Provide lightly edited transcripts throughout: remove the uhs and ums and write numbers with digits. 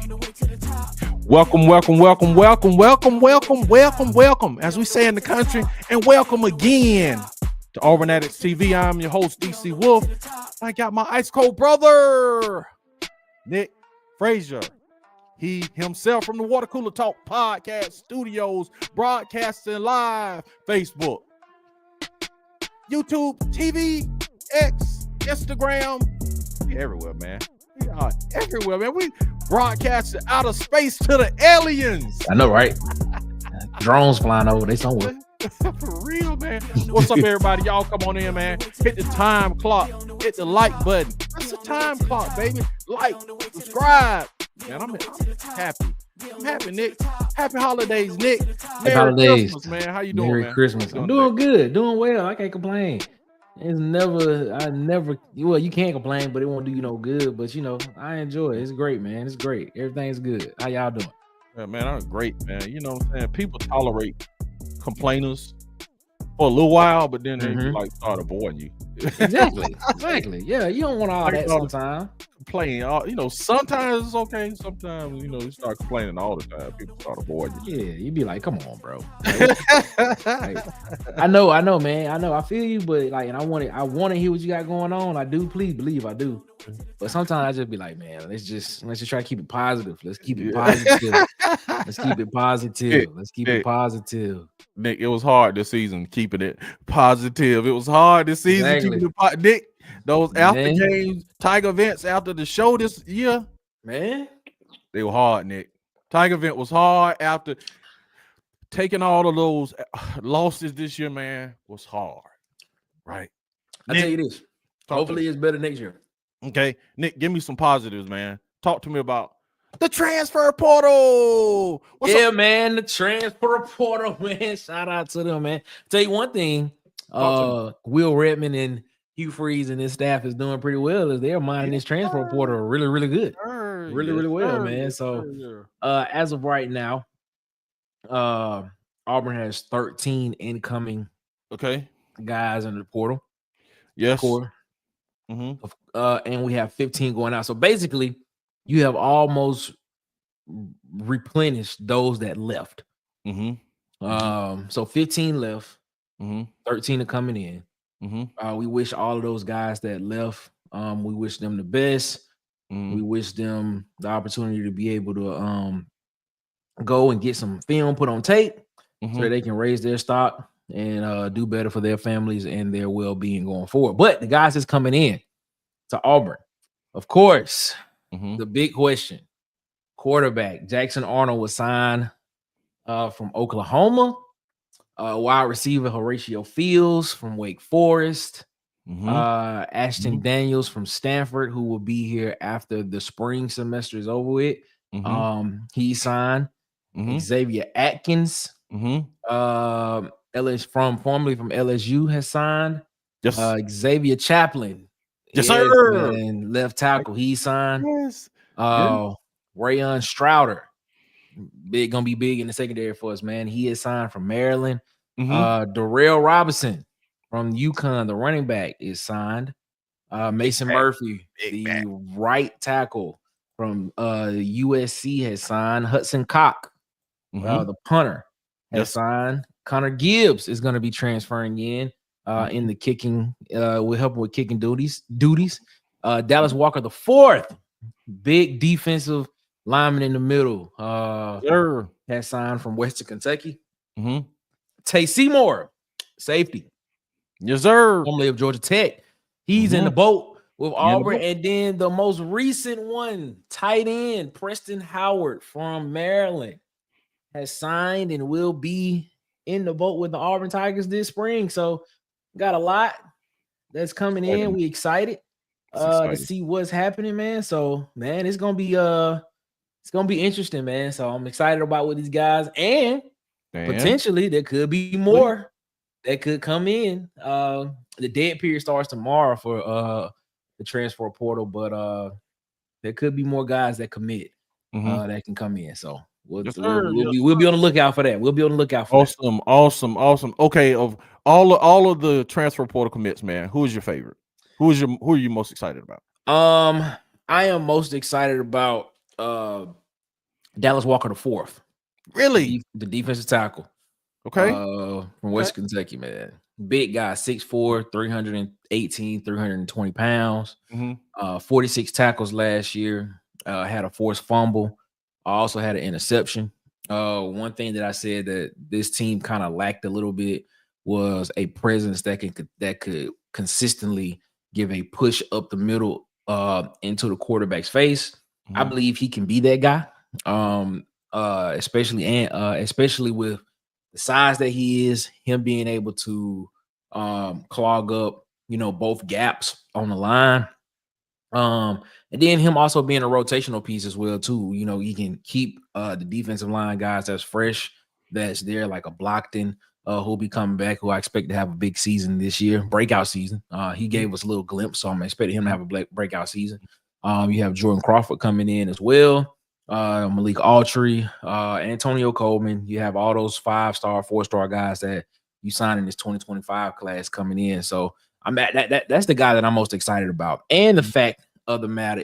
Welcome, as we say in the country, and welcome again to Auburn Addicts-TV. I'm your host, DC Wolf. I got my ice cold brother, Nick Frazier. He himself from the Water Cooler Talk Podcast Studios, broadcasting live, Facebook, YouTube, TV, X, Instagram. We everywhere, man. We are everywhere, man. We broadcasting out of space to the aliens. I know, right? Drones flying over, they somewhere. For real, man. What's up, everybody? Y'all come on in, man. Hit the time clock. Hit the like button. That's the time clock, baby. Like, subscribe. Man, I'm happy. I'm happy, Nick. Happy holidays, Nick. Happy holidays, Christmas, man. How you doing, Merry man? Christmas. I'm doing good, doing well. I can't complain. Well, you can't complain, but it won't do you no good. But you know, I enjoy it. It's great, man. It's great. Everything's good. How y'all doing? Yeah, man, I'm great, man. You know what I'm saying? People tolerate complainers for a little while, but then they like start avoiding you. Exactly. Yeah, you don't want all that sometimes. Complain, you know, sometimes it's okay. Sometimes, you know, you start complaining all the time. People start avoiding you. Yeah, you be like, come on, bro. Like, I know, man. I know. I feel you, but like, and I want to hear what you got going on. I do. Please believe I do. But sometimes I just be like, man, let's just try to keep it positive. Let's keep it positive. Let's keep it positive. Let's keep it positive. Nick, it was hard this season keeping it positive. It was hard this season keeping it Nick, those after games, Tiger events after the show this year, man, they were hard, Nick. Tiger event was hard after taking all of those losses this year, man, was hard. Right. I tell you this. Hopefully it's better next year. Okay. Nick, give me some positives, man. Talk to me about the transfer portal. What's up? Man, the transfer portal, man. Shout out to them, man. Tell you one thing, Will Redmond and Hugh Freeze and his staff is doing pretty well as they're mining this transfer portal really, really good. Really well, man. So as of right now, Auburn has 13 incoming guys in the portal. Yes. And we have 15 going out. So basically, you have almost replenished those that left. So 15 left, 13 are coming in. We wish all of those guys that left, we wish them the best. We wish them the opportunity to be able to go and get some film put on tape so that they can raise their stock and do better for their families and their well-being going forward. But the guys that's coming in to Auburn, of course, the big question, quarterback Jackson Arnold was signed from Oklahoma. Wide receiver Horatio Fields from Wake Forest. Ashton Daniels from Stanford, who will be here after the spring semester is over with. He signed. Xavier Atkins, formerly from LSU, has signed. Yes. Xavier Chaplin, yes, sir. And left tackle, he signed. Yes. Rayon Strouder, gonna be big in the secondary for us, man. He is signed from Maryland. Darrell Robinson from UConn, the running back, is signed. Mason Murphy, the right tackle from USC, has signed. Hudson Cock, the punter, has signed. Connor Gibbs is going to be transferring in the kicking. We're helping with kicking duties. Dallas Walker, the fourth, big defensive lineman in the middle, has signed from Western Kentucky. Tay Seymour, safety. Yes, sir. Formerly of Georgia Tech. He's in the boat with Auburn. And then the most recent one, tight end, Preston Howard from Maryland, has signed and will be in the boat with the Auburn Tigers this spring. So got a lot that's coming in. We excited to see what's happening, man. So, man, it's gonna be interesting, man. So I'm excited about what these guys, and potentially there could be more that could come in. The dead period starts tomorrow for the transfer portal, but there could be more guys that commit that can come in. So we'll be on the lookout for that. We'll be on the lookout for that. Awesome. Okay, of all of the transfer portal commits, man, who is your favorite? Who are you most excited about? I am most excited about Dallas Walker the fourth. Really? The defensive tackle. Okay. From West Kentucky, man. Big guy, 6'4", 318, 320 pounds. 46 tackles last year. Had a forced fumble. Also had an interception. One thing that I said that this team kind of lacked a little bit was a presence that could consistently give a push up the middle into the quarterback's face. I believe he can be that guy. Especially with the size that he is, him being able to clog up, both gaps on the line. And then him also being a rotational piece as well, too. He can keep the defensive line guys that's fresh, that's there, like a Blockton, who'll be coming back, who I expect to have a big season this year, breakout season. He gave us a little glimpse, so I'm expecting him to have a breakout season. You have Jordan Crawford coming in as well. Malik Autry, Antonio Coleman. You have all those 5-star, 4-star guys that you signed in this 2025 class coming in. So that's the guy that I'm most excited about. And the fact of the matter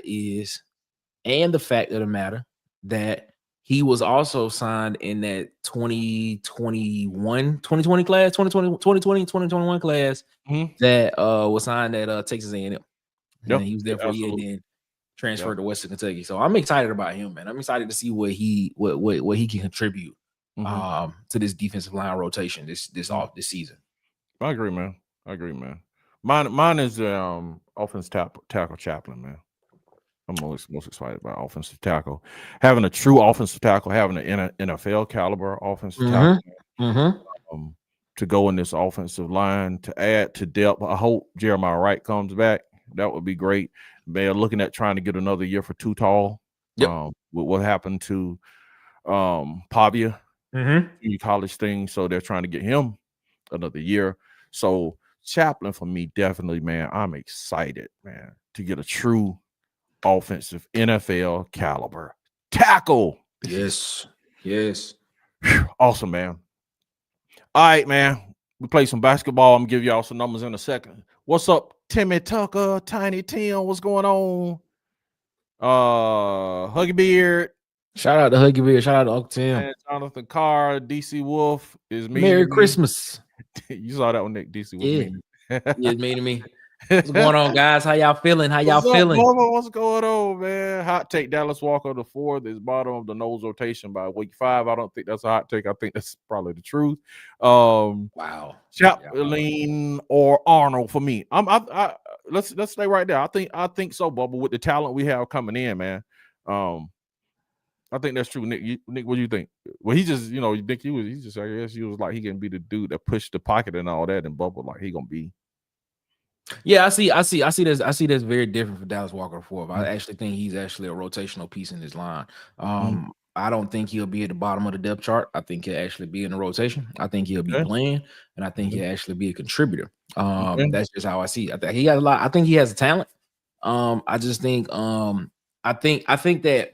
that he was also signed in that 2020 class that was signed at Texas A&M. And he was there for a year and then transferred to Western Kentucky. So I'm excited about him, man. I'm excited to see what he can contribute to this defensive line rotation this season. I agree, man. Mine is offensive tackle chaplain, man. I'm most excited about offensive tackle. Having a true offensive tackle, having an NFL caliber offensive tackle to go in this offensive line to add to depth. I hope Jeremiah Wright comes back. That would be great. They're looking at trying to get another year for Too Tall. With what happened to Pavia, college thing. So they're trying to get him another year. So chaplain for me, definitely, man. I'm excited, man, to get a true offensive NFL caliber tackle. Yes. Awesome, man. All right, man. We play some basketball. I'm gonna give y'all some numbers in a second. What's up, Timmy Tucker, Tiny Tim? What's going on? Huggy Beard. Shout out to Huggy Beard. Shout out to Uncle Tim. And Jonathan Carr, DC Wolf is me. Merry Christmas. You saw that one, Nick. DC Wolf. Yeah, it's me to me. What's going on, guys? How y'all feeling? What's going on, man? Hot take: Dallas Walker the fourth is bottom of the nose rotation by week 5. I don't think that's a hot take. I think that's probably the truth. Wow. Chaplin or Arnold for me. Let's stay right there. I think so, Bubba. With the talent we have coming in, man. I think that's true, Nick. Nick, what do you think? Well, he just, you think he just, I guess he was like he can be the dude that pushed the pocket and all that, and Bubba like he gonna be. Yeah, I see this very different for Dallas Walker fourth. I actually think he's actually a rotational piece in this line. I don't think he'll be at the bottom of the depth chart. I think he'll actually be in the rotation. I think he'll be playing, and I think he'll actually be a contributor. That's just how I see it. I think he got a lot. I think he has a talent. I just think I think that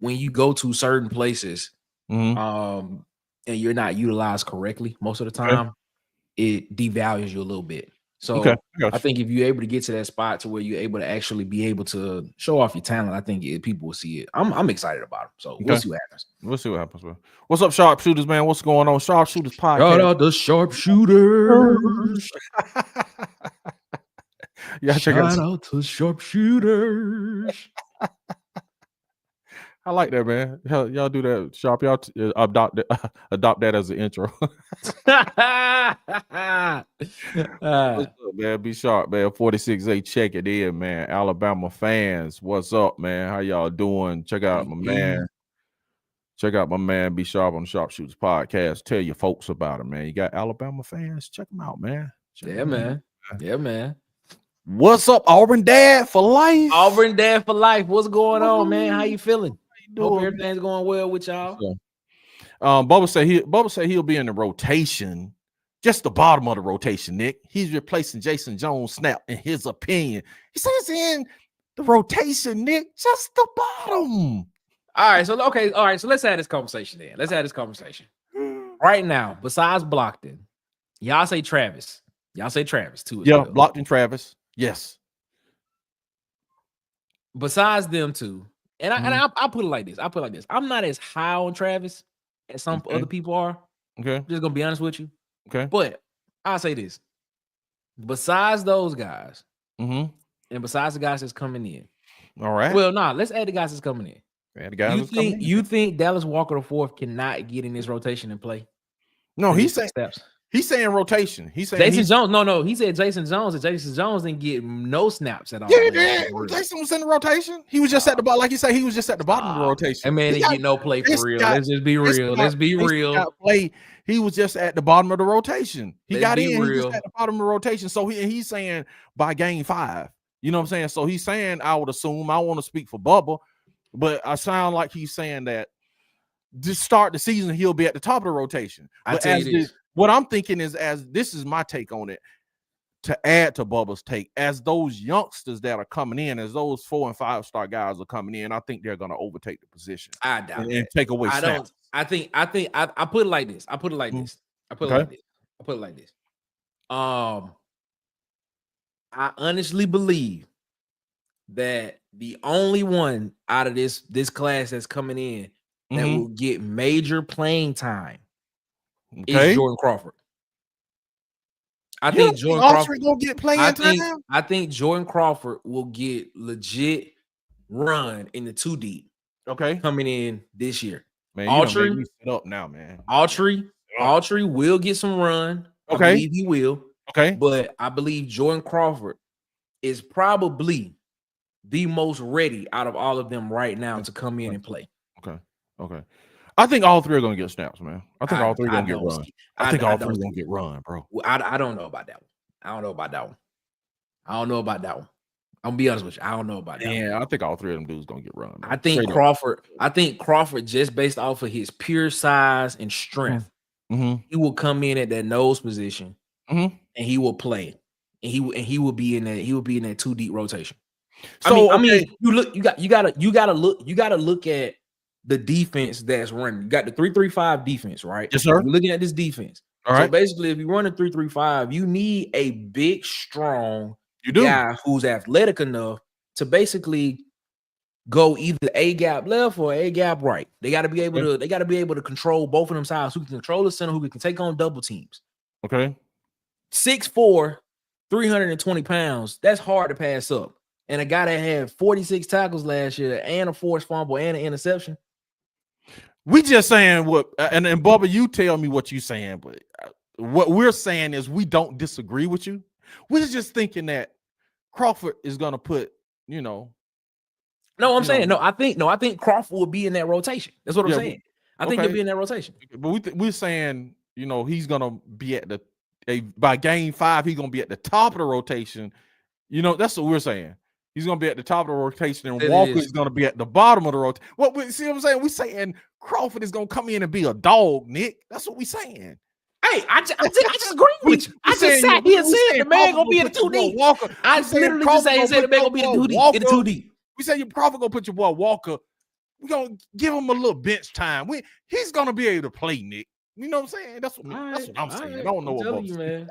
when you go to certain places and you're not utilized correctly most of the time, it devalues you a little bit. So I think if you're able to get to that spot to where you're able to actually be able to show off your talent, I think people will see it. I'm excited about him. So we'll see what happens. Man. What's up, Sharpshooters, man? What's going on? Sharpshooters podcast. Shout out the Sharpshooters. Shout out to Sharpshooters. I like that, man. Y'all do that. Sharp, y'all adopt that as an intro. What's up, man? Be sharp, man. 46A, check it in, man. Alabama fans, what's up, man? How y'all doing? Check out my man. Check out my man. Be Sharp on the Sharpshooters podcast. Tell your folks about it, man. You got Alabama fans? Check them out, man. Yeah, man. What's up, Auburn Dad for life? Auburn Dad for life. What's going on, man? How you feeling? Hope everything's going well with y'all. Bubba said he'll be in the rotation, just the bottom of the rotation, Nick. He's replacing Jason Jones' snap, in his opinion. He says in the rotation, Nick, just the bottom. All right, so let's have this conversation then. Right now, besides Blockton, y'all say Travis. Y'all say Travis too. Yeah, Blockton Travis. Yes. Besides them two, And I put it like this. I'm not as high on Travis as some other people are. Okay. I'm just gonna be honest with you. Okay. But I'll say this. Besides those guys, and besides the guys that's coming in. All right. Well, let's add the guys that's coming in. Add the guys you think Dallas Walker IV cannot get in this rotation and play? No, he's saying rotation. He's saying Jason Jones. No, he said Jason Jones, and Jason Jones didn't get no snaps at all. Yeah, Jason was in the rotation. He was just at the bottom, like you say. He was just at the bottom of the rotation. And man, he didn't get no play for real. Let's just be real. Let's be real. He was just at the bottom of the rotation. He got in. He was at the bottom of the rotation. So he's saying by game 5. You know what I'm saying? So he's saying, I would assume, I want to speak for Bubba, but I sound like he's saying that to start the season, he'll be at the top of the rotation. What I'm thinking is, as this is my take on it, to add to Bubba's take, as those youngsters that are coming in, as those 4- and 5-star guys are coming in, I think they're going to overtake the position. I doubt and take away snaps. I put it like this. I put it like this. I honestly believe that the only one out of this class that's coming in that will get major playing time is Jordan Crawford. I think Jordan Crawford gonna get playing time. I think Jordan Crawford will get legit run in the 2 deep. Okay, coming in this year. Man, Autry set up now, man. Autry will get some run. Okay, I believe he will. Okay, but I believe Jordan Crawford is probably the most ready out of all of them right now to come in and play. Okay. I think all 3 are going to get snaps, man. I think all 3 are going to get run. I think all 3 are going to get run, bro. I don't know about that one. I don't know about that one. I'm gonna be honest with you. I don't know about that. Yeah, I think all 3 of them dudes going to get run. Man. I think Crawford, just based off of his pure size and strength, he will come in at that nose position and he will play. And he will be in that 2 deep rotation. So I mean, you gotta look at the defense that's running. You got the 3-3-5 defense, right? Yes, sir. You're looking at this defense. All right. So basically, if you run a 3-3-5, you need a big, strong guy who's athletic enough to basically go either A gap left or A gap right. They got to be able to. They got to be able to control both of them sides. Who can control the center? Who can take on double teams? Okay. 6'4", 320 pounds. That's hard to pass up. And a guy that had 46 tackles last year and a forced fumble and an interception. We just saying what, and Bubba, you tell me what you saying, but what we're saying is we don't disagree with you. We're just thinking that Crawford is gonna put, No, I'm saying I think Crawford will be in that rotation. That's what I'm saying. I think he'll be in that rotation. But we're saying, he's gonna be at by game 5, he's gonna be at the top of the rotation. That's what we're saying. He's going to be at the top of the rotation, and Walker is going to be at the bottom of the rotation. See what I'm saying? We're saying Crawford is going to come in and be a dog, Nick. That's what we're saying. Hey, I just agree with you. I just sat here and said the man going to be in the 2 deep. Walker. I literally just said the man going to be in the 2 deep. We say you're probably going to put your boy Walker. We're going to give him a little bench time. He's going to be able to play, Nick. You know what I'm saying? That's what I'm saying. I don't know what I'm telling you, man.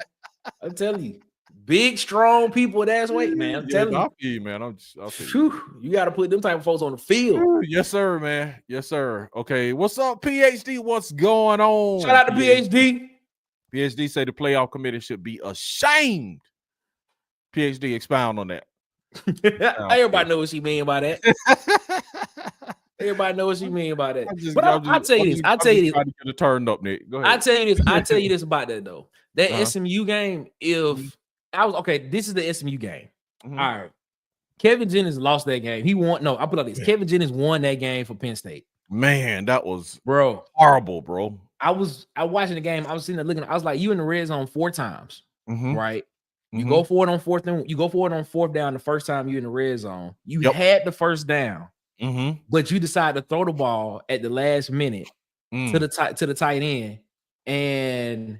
I'm telling you. Big, strong people that's weight, man. I'm telling you. I'll feel you, man. I'll tell you. You got to put them type of folks on the field. Yes, sir, man. Yes, sir. Okay. What's up, PhD? What's going on? Shout out to PhD. PhD say the playoff committee should be ashamed. PhD, expound on that. Everybody knows what she mean by that. Everybody knows what she mean by that. I'll tell you this. I'll tell you this. Could have turned up, Nick. Go ahead. I'll tell you this about that though. That SMU game, this is the SMU game. All right. Kevin Jennings lost that game. He won. No, I'll put it like this. Kevin Jennings won that game for Penn State. Man, that was horrible, bro. I was watching the game. I was sitting there looking. I was like, you in the red zone 4 times, right? You go for it on fourth down the first time you in the red zone. You had the first down, but you decide to throw the ball at the last minute to the tight end, and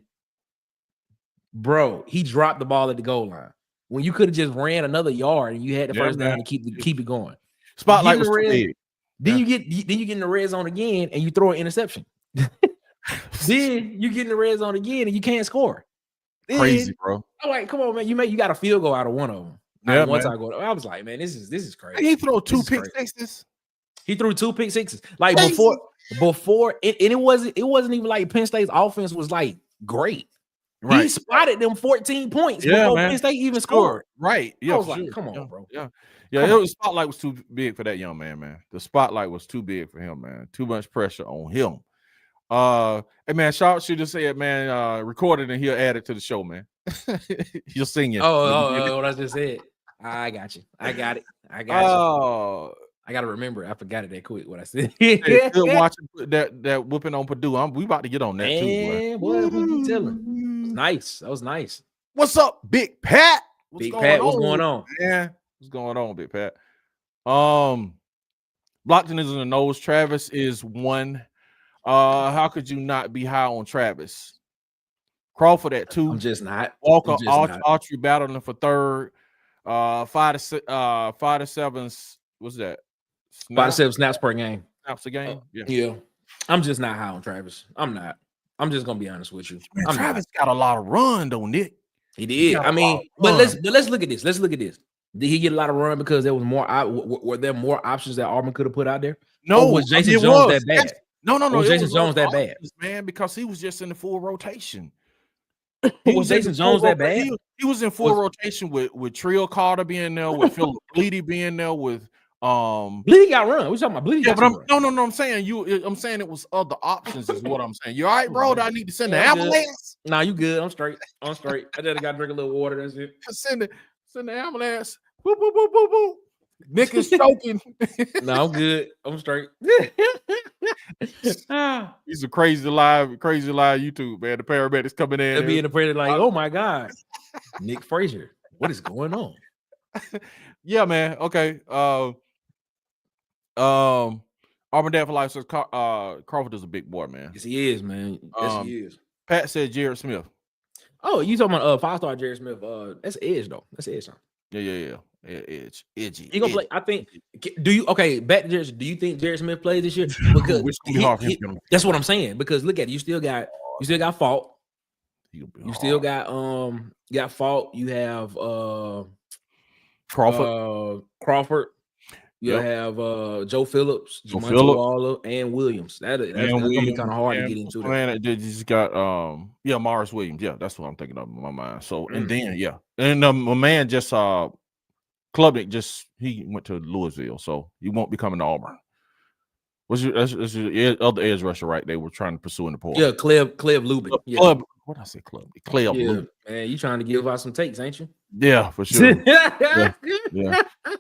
bro, he dropped the ball at the goal line when you could have just ran another yard and you had the first down to keep it going. Spotlight was big. Then you get in the red zone again and you throw an interception. Then you get in the red zone again and you can't score. Crazy, bro. I'm like, come on, man. You got a field goal out of one of them. I was like, man, this is crazy. He throw 2 pick sixes. He threw 2 pick sixes. Like before it wasn't even like Penn State's offense was like great. Right. He spotted them 14 points before Penn State even scored. Right. Yeah. I was like, come on, bro. Yeah. The spotlight was too big for that young man, man. The spotlight was too big for him, man. Too much pressure on him. Hey man, Sharp should have said, man, recorded and he'll add it to the show, man. You'll sing it. Oh, that's just it. I got you. I got it. I got you. I gotta remember. I forgot it that quick what I said. Still watching that whooping on Purdue. We about to get on that too. Boy, who you telling? It was nice. That was nice. What's up, Big Pat? What's going on? Man, what's going on, Big Pat? Blockton is in the nose. Travis is 1. How could you not be high on Travis? Crawford at 2. I'm just not. Walker, Autry battling for 3rd. 5 to 7. What's that? 5 to 7 snaps per game. Snaps a game. Yeah. I'm just not high on Travis. I'm not. I'm just gonna be honest with you. Man, Travis got a lot of run though, Nick. He did. I mean, but let's look at this. Let's look at this. Did he get a lot of run because there was more? Were there more options that Auburn could have put out there? No. Or was Jason Jones that bad? No. Was Jason Jones that bad? Man, because he was just in the full rotation. Was Jason Jones that bad? He was in full rotation with Trill Carter being there, with Philip Bleedy being there, with Bleedy got run. We talking about Bleedy? Yeah, but I'm saying it was other options, is what I'm saying. You all right, bro? Do I need to send the ambulance? Nah, you good. I'm straight. I just gotta drink a little water. That's it. Send the ambulance. Boop, boop, boop, boop, boop. Nick is choking. No, I'm good. I'm straight. He's a crazy live YouTube, man. The paramedics coming in. They'll be in the prayer like, oh my God. Nick Frazier. What is going on? Yeah, man. Okay. Auburn Dad for Life says Crawford is a big boy, man. Yes, he is, man. Yes, he is. Pat said Jared Smith. Oh, you talking about 5-star Jared Smith? That's Edge though. That's Edge. Yeah. Edgy. He gonna play. I think. Back to Jared. Do you think Jared Smith plays this year? Because that's what I'm saying. Because look at it. You still got Fault. You still got Fault. You have Crawford. You have Joe Phillips, Waller, and Williams. That's gonna be kind of hard to get into. Man, they just got Morris Williams. Yeah, that's what I'm thinking of in my mind. So and then my man just Klubnik he went to Louisville, so he won't be coming to Auburn. That's your other edge rusher, right? They were trying to pursue in the portal. Yeah, Cleb Lubin. What did I say, Club? Cleb Lubin. Man, you trying to give out some takes, ain't you? Yeah, for sure. yeah.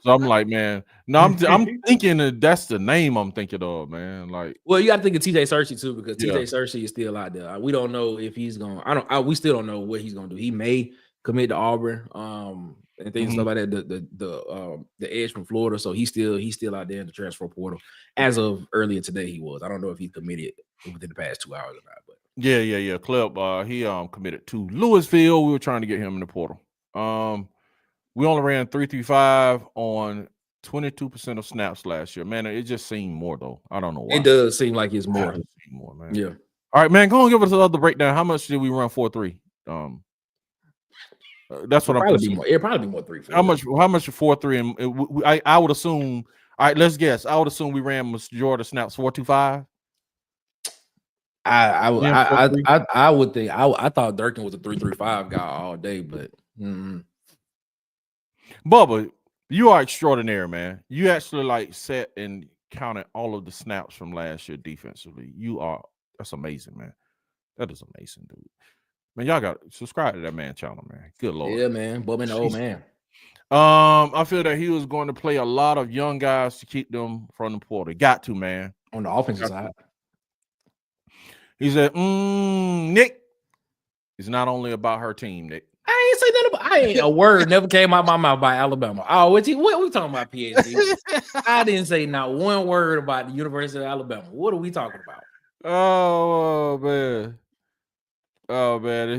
So I'm like, man, no, I'm thinking that's the name I'm thinking of, man. Like, well, you got to think of TJ Searcy too, because TJ Searcy is still out there. We don't know if he's going. We still don't know what he's going to do. He may commit to Auburn, and things stuff like that. The edge from Florida, so he's still out there in the transfer portal. As of earlier today, he was. I don't know if he committed within the past 2 hours or not, but yeah. Club, he committed to Louisville. We were trying to get him in the portal. We only ran 3-3-5 on 22% of snaps last year. Man, it just seemed more though. I don't know why. It does seem like it's more. Man. Yeah. All right, man. Go and give us another breakdown. How much did we run 4-3? That's what it'll probably be more 3-4. How much 4-3? And I would assume. All right, let's guess. I would assume we ran majority snaps 4-2-5. I would think. I thought Durkin was a 3-3-5 guy all day, but. Bubba, you are extraordinary, man. You actually sat and counted all of the snaps from last year defensively. That's amazing, man. That is amazing, dude. Man, y'all got to subscribe to that man channel, man. Good Lord. Yeah, man. Bubba and The Old man. I feel that he was going to play a lot of young guys to keep them from the portal. Got to, man. On the offensive side. He said, Nick, it's not only about her team, Nick. I ain't say nothing about. A word never came out of my mouth by Alabama. Oh, what we talking about, PhD? I didn't say not one word about the University of Alabama. What are we talking about? Oh man.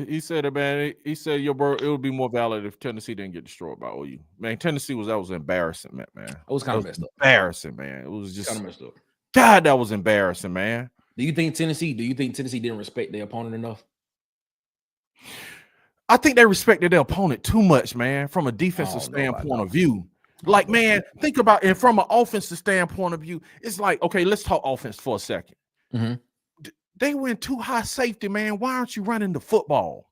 He said it, man. He said it would be more valid if Tennessee didn't get destroyed by OU. Man, Tennessee was embarrassing, man. It was kind of messed up. Embarrassing, man. It was just kind of messed up. God, that was embarrassing, man. Do you think Tennessee didn't respect their opponent enough? I think they respected their opponent too much, man, from a defensive standpoint of view. Like, man, think about it from an offensive standpoint of view. It's like, okay, let's talk offense for a second. They went too high safety, man. Why aren't you running the football?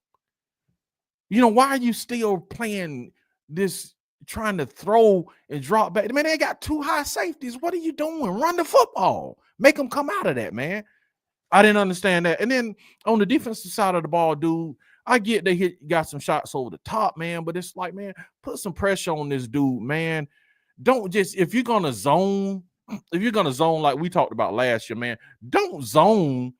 Why are you still playing this, trying to throw and drop back? Man, they got too high safeties. What are you doing? Run the football. Make them come out of that, man. I didn't understand that. And then on the defensive side of the ball, dude, I get they got some shots over the top, man, but it's like, man, put some pressure on this dude, man. Don't just, if you're gonna zone like we talked about last year, man, don't zone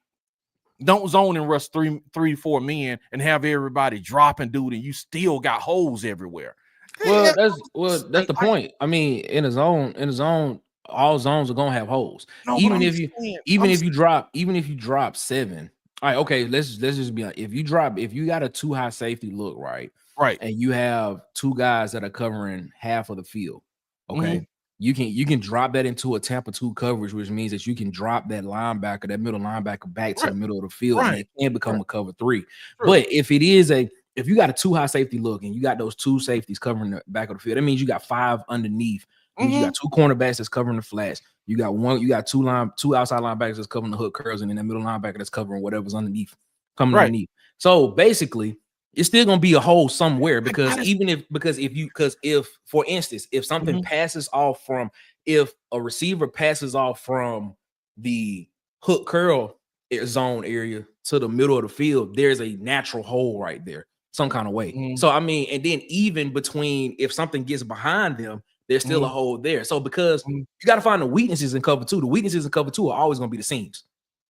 and rush three, 4 men and have everybody dropping, dude, and you still got holes everywhere. Well, that's the point. I mean, in a zone, all zones are gonna have holes. No, even if you drop 7. All right, okay, let's just be honest. If you got a too high safety look, right, and you have 2 guys that are covering half of the field, okay, you can drop that into a Tampa 2 coverage, which means that you can drop that middle linebacker back to the middle of the field, and it can become a cover 3. But if you got a too high safety look and you got those 2 safeties covering the back of the field, that means you got 5 underneath. You got 2 cornerbacks that's covering the flats. You got 2 outside linebackers that's covering the hook curls, and then that middle linebacker that's covering whatever's underneath, underneath. So basically, it's still gonna be a hole somewhere, because if for instance, if something passes off from, if a receiver passes off from the hook curl zone area to the middle of the field, there's a natural hole right there, some kind of way. So I mean, and then even between, if something gets behind them, there's still a hole there. So because you got to find the weaknesses in cover 2. The weaknesses in cover 2 are always going to be the seams.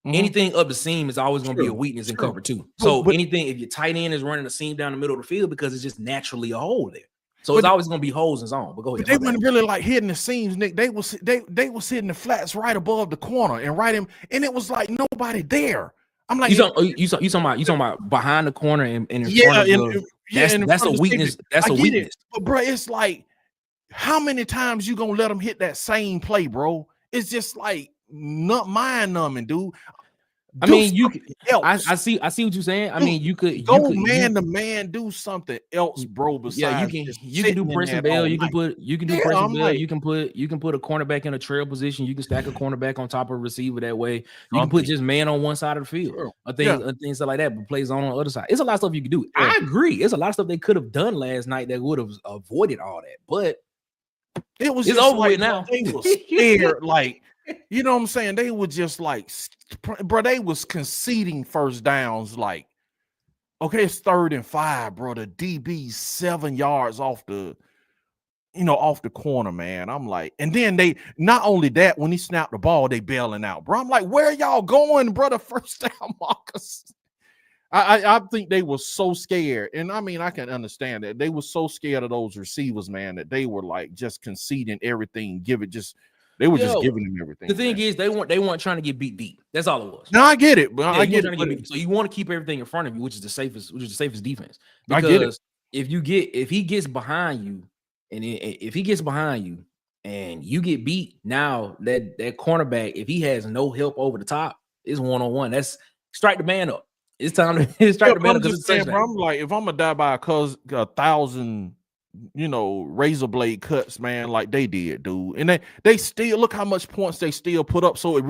Anything up the seam is always going to be a weakness in cover 2. So anything, if your tight end is running a seam down the middle of the field, because it's just naturally a hole there. So it's always going to be holes in zone. But go ahead. But they weren't really like hitting the seams, Nick. They was hitting the flats right above the corner and and it was like nobody there. I'm like, you talking about behind the corner and in front of that's a weakness. That's a weakness. But bro, it's like, how many times you gonna let them hit that same play, bro? It's just like not mind numbing, dude. I mean, I see what you're saying. I mean, you could man to man, do something else, bro. Besides, you can do press and bail. You can do press and bail. You can put a cornerback in a trail position. You can stack a cornerback on top of a receiver that way. You can put just man on one side of the field, or things like that. But plays on the other side. It's a lot of stuff you can do. I agree. It's a lot of stuff they could have done last night that would have avoided all that. But it's over with now. They were scared, like. You know what I'm saying? They were just like, bro, they was conceding first downs. Like, okay, it's 3rd and 5, bro. The DB's 7 yards off the corner, man. I'm like, and then they, not only that, when he snapped the ball, they bailing out, bro. I'm like, where are y'all going, bro? The first down markers. I think they were so scared. And I mean, I can understand that. They were so scared of those receivers, man, that they were like just conceding everything, they were just giving them everything. The thing is, they weren't trying to get beat deep. That's all it was. No, I get it, but I get it. So you want to keep everything in front of you, which is the safest defense. Because I get it. If he gets behind you, and you get beat, now that cornerback, if he has no help over the top, it's 1-on-1. That's strike the man up. It's time to strike the man up. I'm like, if I'm gonna die by 1,000. Razor blade cuts, man, like they did, dude. And they still, look how much points they still put up. So it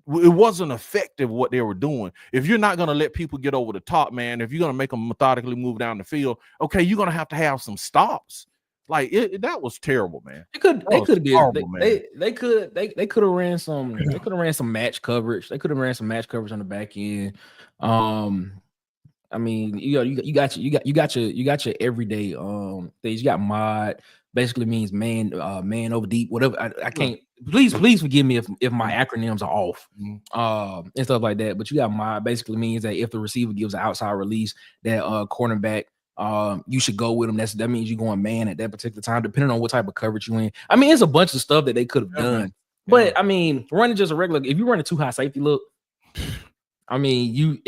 wasn't effective what they were doing. If you're not going to let people get over the top, man, if you're going to make them methodically move down the field, okay, you're going to have some stops. Like that was terrible, man. They could have ran some match coverage. They could have ran some match coverage on the back end. I mean, you got your everyday things. You got mod, basically means man over deep, whatever. I can't. Please forgive me if my acronyms are off, and stuff like that. But you got mod, basically means that if the receiver gives an outside release, that cornerback, you should go with him. That means you're going man at that particular time, depending on what type of coverage you in. I mean, it's a bunch of stuff that they could have done. But I mean, running just a regular. If you run a too high safety look, I mean,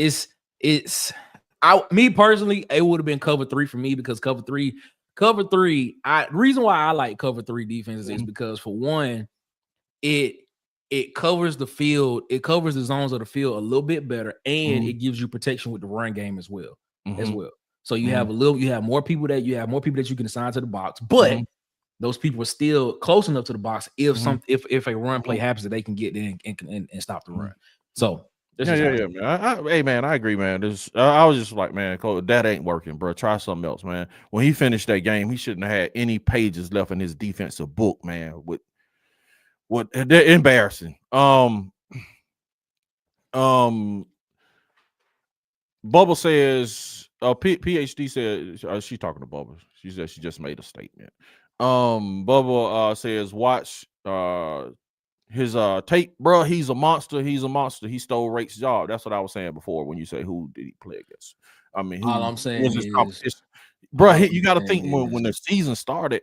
me personally, it would have been cover 3 for me, because cover three. The reason why I like cover 3 defenses is because, for one, it covers the field, it covers the zones of the field a little bit better, and it gives you protection with the run game as well. So you have more people that you can assign to the box. But those people are still close enough to the box if a run play happens that they can get in and stop the run. So man. Hey man, I agree, man. I was just like, man, Coach, that ain't working, bro. Try something else, man. When he finished that game, he shouldn't have had any pages left in his defensive book, man. They're embarrassing. Bubba says, PhD said, she's talking to Bubba. She said she just made a statement. Bubba says, watch his tape, bro. He's a monster. He stole Rake's job. That's what I was saying before when you say who did he play against. I mean, all I'm saying is, bro, you got to think when the season started,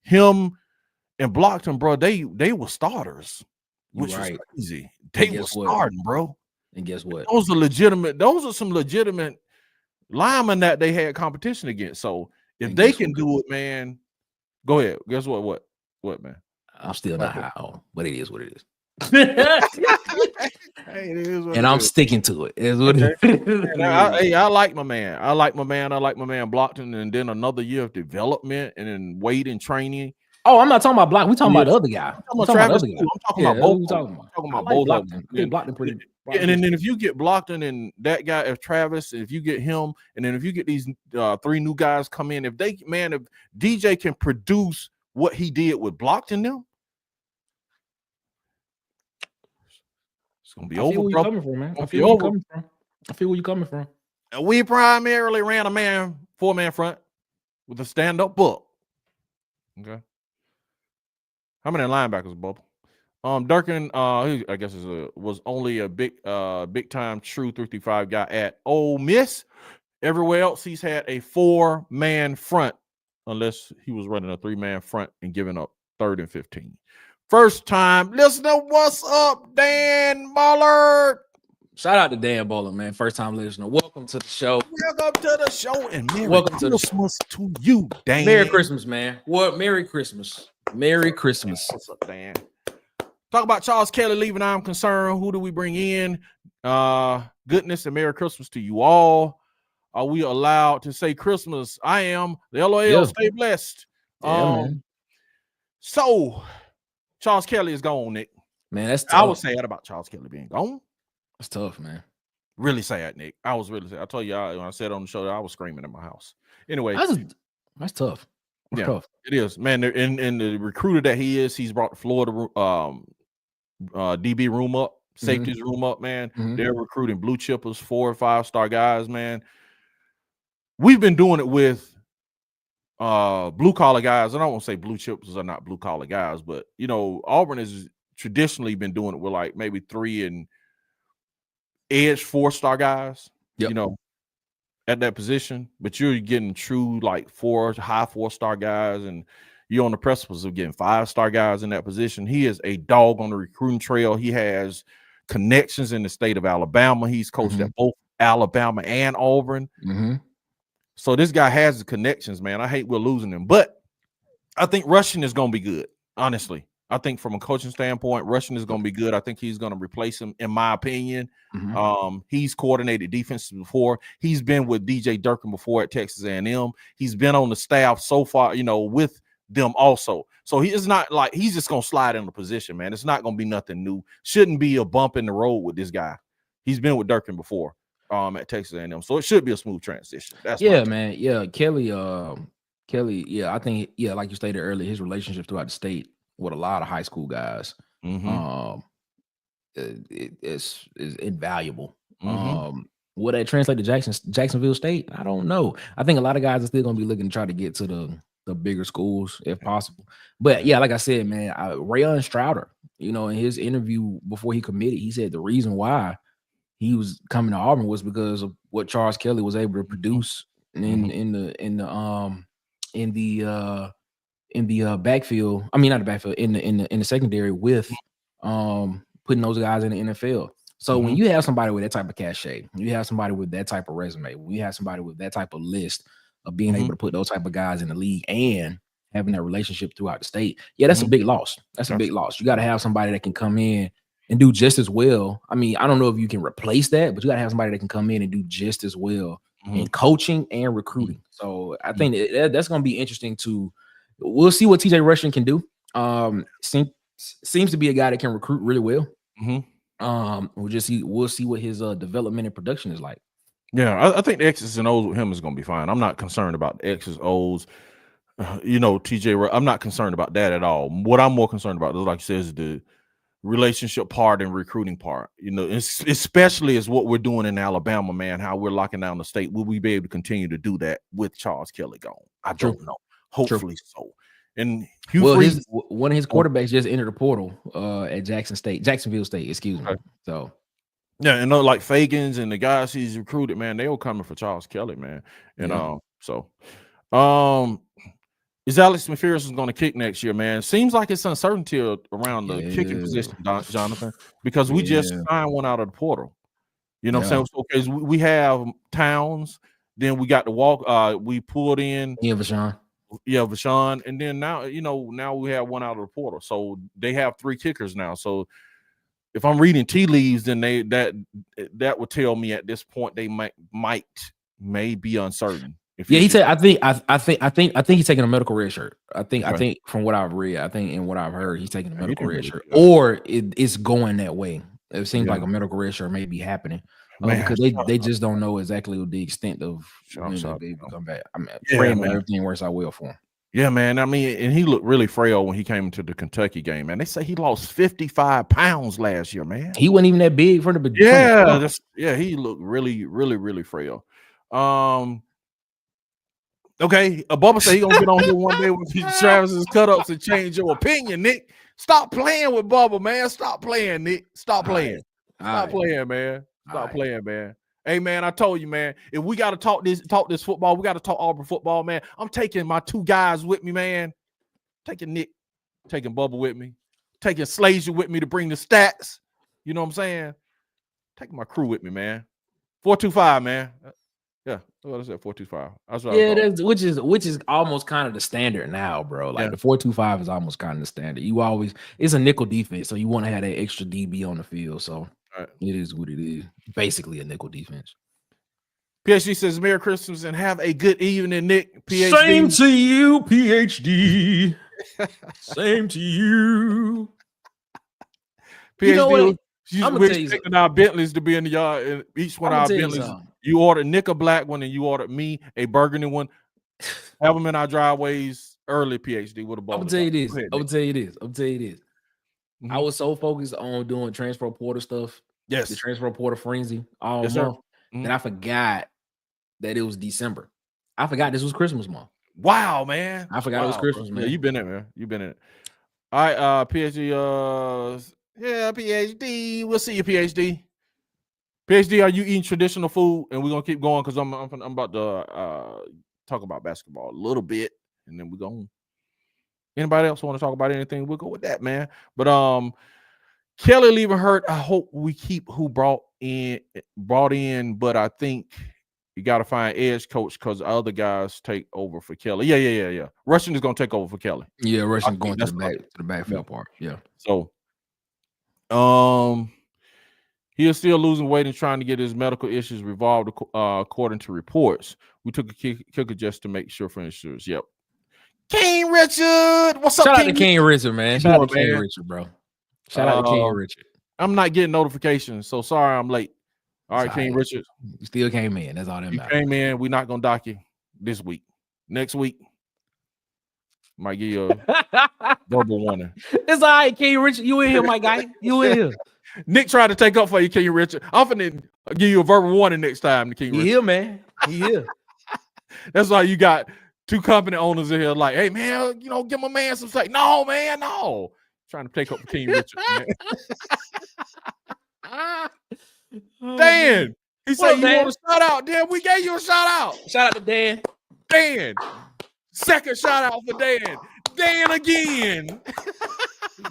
him and Blockton, bro, they were starters, which was crazy. They were starting, bro. And guess what? Those are some legitimate linemen that they had competition against. So if they can do it, man, go ahead. Guess what? What, man? I'm still not high on, but it is what it is. And I'm sticking to it. It's what it is. I like my man. I like my man Blockton, and then another year of development and then weight and training. Oh, I'm not talking about Block. We talking about the other guy. I'm talking about both. I'm talking about both of them. Blockton pretty. And then if you get Blockton and that guy, if Travis, if you get him, and then if you get these 3 new guys come in, if DJ can produce what he did with Blockton, them, it's gonna be over, bro. I feel where you're coming from. We primarily ran a 4-man front with a stand-up book. Okay. How many linebackers, Bubba? Durkin, I guess was only a big time true 335 guy at Ole Miss. Everywhere else, he's had a 4-man front, unless he was running a 3-man front and giving up 3rd and 15. First time listener, what's up, Dan Ballard? Shout out to Dan Ballard, man. First time listener. Welcome to the show. Welcome to the show, and Merry Christmas to you, Dan. Merry Christmas, man. What? Merry Christmas. Merry Christmas. What's up, Dan? Talk about Charles Kelly leaving. I'm concerned. Who do we bring in? Goodness and Merry Christmas to you all. Are we allowed to say Christmas? I am. The LOL. Yeah. Stay blessed. So Charles Kelly is gone, Nick. Man, that's tough. I was sad about Charles Kelly being gone. That's tough, man. Really sad, Nick. I was really sad. I told you when I said on the show that I was screaming in my house. Anyway, that's tough. That's tough. It is, man. And the recruiter that he is, he's brought the Florida DB room up, safeties room up, man. They're recruiting blue chippers, 4 or 5-star guys, man. We've been doing it with blue collar guys. I don't want to say blue chippers are not blue collar guys, but Auburn has traditionally been doing it with like maybe 3 and edge 4-star guys, at that position. But you're getting true like high 4-star guys, and you're on the precipice of getting 5-star guys in that position. He is a dog on the recruiting trail. He has connections in the state of Alabama. He's coached at both Alabama and Auburn. So this guy has the connections, man. I hate we're losing him, but I think rushing is going to be good. Honestly, I think from a coaching standpoint, rushing is going to be good. I think he's going to replace him, in my opinion. He's coordinated defenses before. He's been with DJ Durkin before at Texas A&M. He's been on the staff so far, with them also. So he is not like he's just going to slide in the position, man. It's not going to be nothing new. Shouldn't be a bump in the road with this guy. He's been with Durkin before at Texas A&M. So it should be a smooth transition. That's man. Yeah, Kelly, I think, like you stated earlier, his relationship throughout the state with a lot of high school guys is invaluable. Will that translate to Jacksonville State? I don't know. I think a lot of guys are still going to be looking to try to get to the bigger schools if possible. But like I said, man, Rayon Strouder, in his interview before he committed, he said the reason why he was coming to Auburn was because of what Charles Kelly was able to produce in the backfield. I mean, not the backfield, in the secondary with putting those guys in the NFL. So when you have somebody with that type of cachet, you have somebody with that type of resume, when you have somebody with that type of list of being able to put those type of guys in the league and having that relationship throughout the state, that's a big loss. That's a big loss. You got to have somebody that can come in and do just as well. I mean, I don't know if you can replace that, but you got to have somebody that can come in and do just as well in coaching and recruiting. So I think that's going to be interesting to we'll see what TJ Rushing can do. Seems to be a guy that can recruit really well. We'll see what his development and production is like. Yeah, I think the X's and O's with him is going to be fine. I'm not concerned about the X's O's. TJ, I'm not concerned about that at all. What I'm more concerned about, like you said, is the relationship part and recruiting part. Especially is what we're doing in Alabama, man. How we're locking down the state. Will we be able to continue to do that with Charles Kelly gone? I don't know. Hopefully so. And Hugh Freeze, one of his quarterbacks just entered the portal at Jacksonville State. Excuse me. So. Yeah, and like Fagans and the guys he's recruited, man, they were coming for Charles Kelly, man. And is Alex McPherson going to kick next year, man? Seems like it's uncertainty around the kicking position, Jonathan, because we just signed one out of the portal. You know what I'm saying? Okay, we have Towns, then we got the walk. We pulled in Vashon. Yeah, Vashon, and then now we have one out of the portal, so they have 3 kickers now. So if I'm reading tea leaves, then that would tell me at this point they may be uncertain. He said, I think he's taking a medical red shirt. I think from what I've read, and what I've heard, he's taking a medical red shirt, or it's going that way. It seems like a medical red shirt may be happening because they just don't know exactly the extent of when they'll be able to come back. I mean, praying everything works out well for him. Yeah, man. I mean, and he looked really frail when he came into the Kentucky game, man. They say he lost 55 pounds last year, man. He wasn't even that big from the beginning. He looked really, really, really frail. Okay, Bubba said he gonna get on here one day with Travis's cut-ups and change your opinion, Nick. Stop playing with Bubba, man. Stop playing, Nick. Stop playing. Stop playing, man. Stop playing, man. Hey, man, I told you, man, if we got to talk this football, we got to talk Auburn football, man. I'm taking my 2 guys with me, man. Taking Nick, taking Bubba with me, taking Slazier with me to bring the stats. You know what I'm saying? Taking my crew with me, man. 425, man. Yeah, what I said, 425. Which is almost kind of the standard now, bro. Like the 425 is almost kind of the standard. It's a nickel defense, so you want to have that extra DB on the field. So it is what it is. Basically a nickel defense. PhD says, Merry Christmas and have a good evening, Nick. PhD. Same to you, PhD. Same to you. PhD, we're expecting our Bentleys to be in the yard. And each one of our Bentleys. You ordered Nick a black one, and you ordered me a burgundy one. Have them in our driveways early, PhD. With a ball. I'm gonna tell you this. Mm-hmm. I was so focused on doing transfer portal stuff. Yes, the transfer portal frenzy all month that I forgot that it was December. I forgot this was Christmas month. Wow, man! I forgot it was Christmas, man. Yeah, you've been in, man. You've been in it. All right, PhD. PhD. We'll see you, PhD. PhD, are you eating traditional food? And we're gonna keep going because I'm about to talk about basketball a little bit, and then we're going. Anybody else want to talk about anything? We'll go with that, man. But Kelly leaving hurt. I hope we keep who brought in, but I think you got to find edge coach because other guys take over for Kelly. Yeah. Rushing is gonna take over for Kelly. Yeah, Rushing going to the backfield part. Yeah. So, he is still losing weight and trying to get his medical issues resolved, according to reports. We took a kicker just to make sure for insurance. Yep. King Richard, what's up? Shout out to King Richard, man. Shout out to King Richard, bro. Shout out to King Richard. I'm not getting notifications, so sorry I'm late. All right, King Richard. You still came in. That's all that matters. You came in. We're not gonna dock you this week. Next week, might give you a verbal warning. It's all right, King Richard. You in here, my guy. You in here. Nick tried to take up for you, King Richard. I'm finna give you a verbal warning next time, King Richard. He here, man. He here. That's why you got 2 company owners in here like, hey, man, give my man some say. No, man, no. Trying to take up for King Richard, man. Dan, he said you want a shout out. Dan, we gave you a shout out. Shout out to Dan. Dan. Second shout out for Dan. Dan again.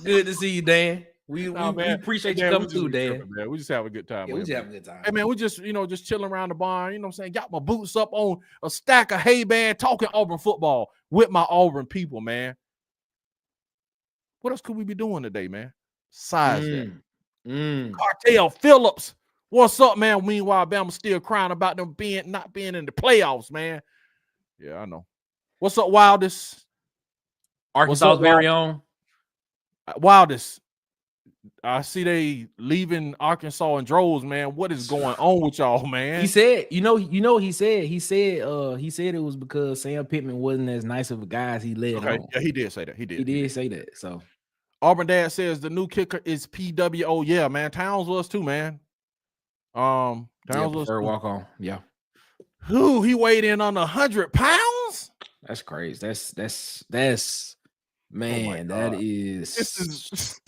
Good to see you, Dan. We appreciate you coming through, Dan. Man. We just have a good time. Yeah, we just have a good time. Hey, man, we just chilling around the barn. You know what I'm saying? Got my boots up on a stack of hay, man, talking Auburn football with my Auburn people, man. What else could we be doing today, man? Besides that. Cartel Phillips. What's up, man? Meanwhile, Bama's still crying about them not being in the playoffs, man. Yeah, I know. What's up, Wildest? Arkansas's very own Wildest. I see they leaving Arkansas in droves, man. What is going on with y'all, man? He said, he said it was because Sam Pittman wasn't as nice of a guy as he led on. Yeah, he did say that. He did say that. So Auburn Dad says the new kicker is PWO. Yeah, man. Towns was too, man. Towns was walk on. Yeah. Who he weighed in on 100 pounds? That's crazy. That's man. That is this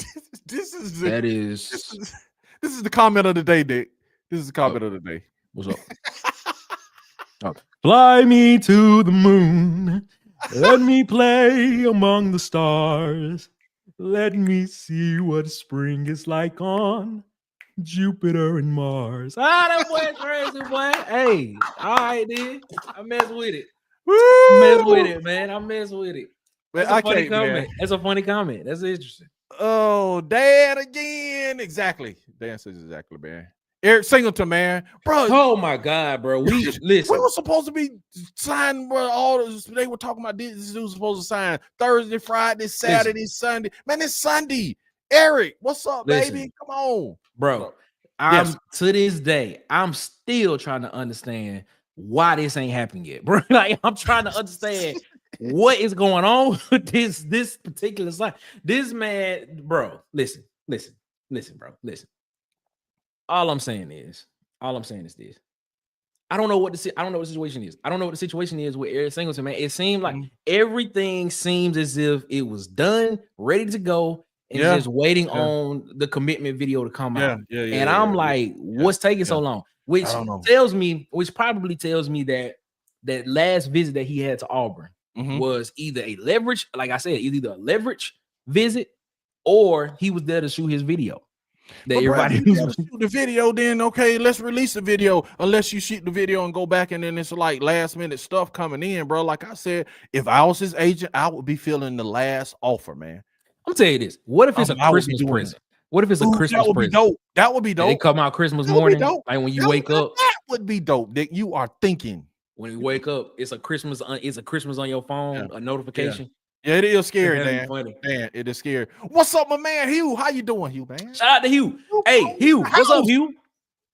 is the comment of the day, Dick. This is the comment of the day. What's up? Fly me to the moon. Let me play among the stars. Let me see what spring is like on Jupiter and Mars. That boy crazy, boy. Hey, all right, then. I mess with it. Mess with it, man. I mess with it. That's a funny comment. Man. That's a funny comment. That's interesting. Oh, Dad again. Exactly. Dan says exactly, man. Eric Singleton, man, bro. Oh my God, bro. Listen. We were supposed to be signing, bro. All this, they were talking about this dude was supposed to sign Thursday, Friday, Saturday, Sunday. Man, it's Sunday. Eric, what's up, baby? Come on, bro. To this day, I'm still trying to understand why this ain't happening yet, bro. Like, I'm trying to understand what is going on with this particular sign. This man, bro. Listen, bro. Listen. All I'm saying is this. I don't know what the situation is. I don't know what the situation is with Eric Singleton, man. It seemed like everything seems as if it was done, ready to go, and just waiting on the commitment video to come out. And I'm like, what's taking so long? Which probably tells me that last visit that he had to Auburn was either a leverage, like I said, either a leverage visit or he was there to shoot his video. That everybody shoot the video, then okay, let's release the video. Unless you shoot the video and go back, and then it's like last minute stuff coming in, bro. Like I said, if I was his agent, I would be feeling the last offer, man. I'm telling you this. What if it's a Christmas present? What if it's a Christmas present? Dope. That would be dope. They come out Christmas morning, like when you wake up. That would be dope, Dick. You are thinking. When you wake up, it's a Christmas on your phone, a notification. Yeah, it is scary, man. Man, it is scary. What's up, my man Hugh? How you doing, Hugh, man? Shout out to Hugh. Hey, Hugh, what's up, Hugh?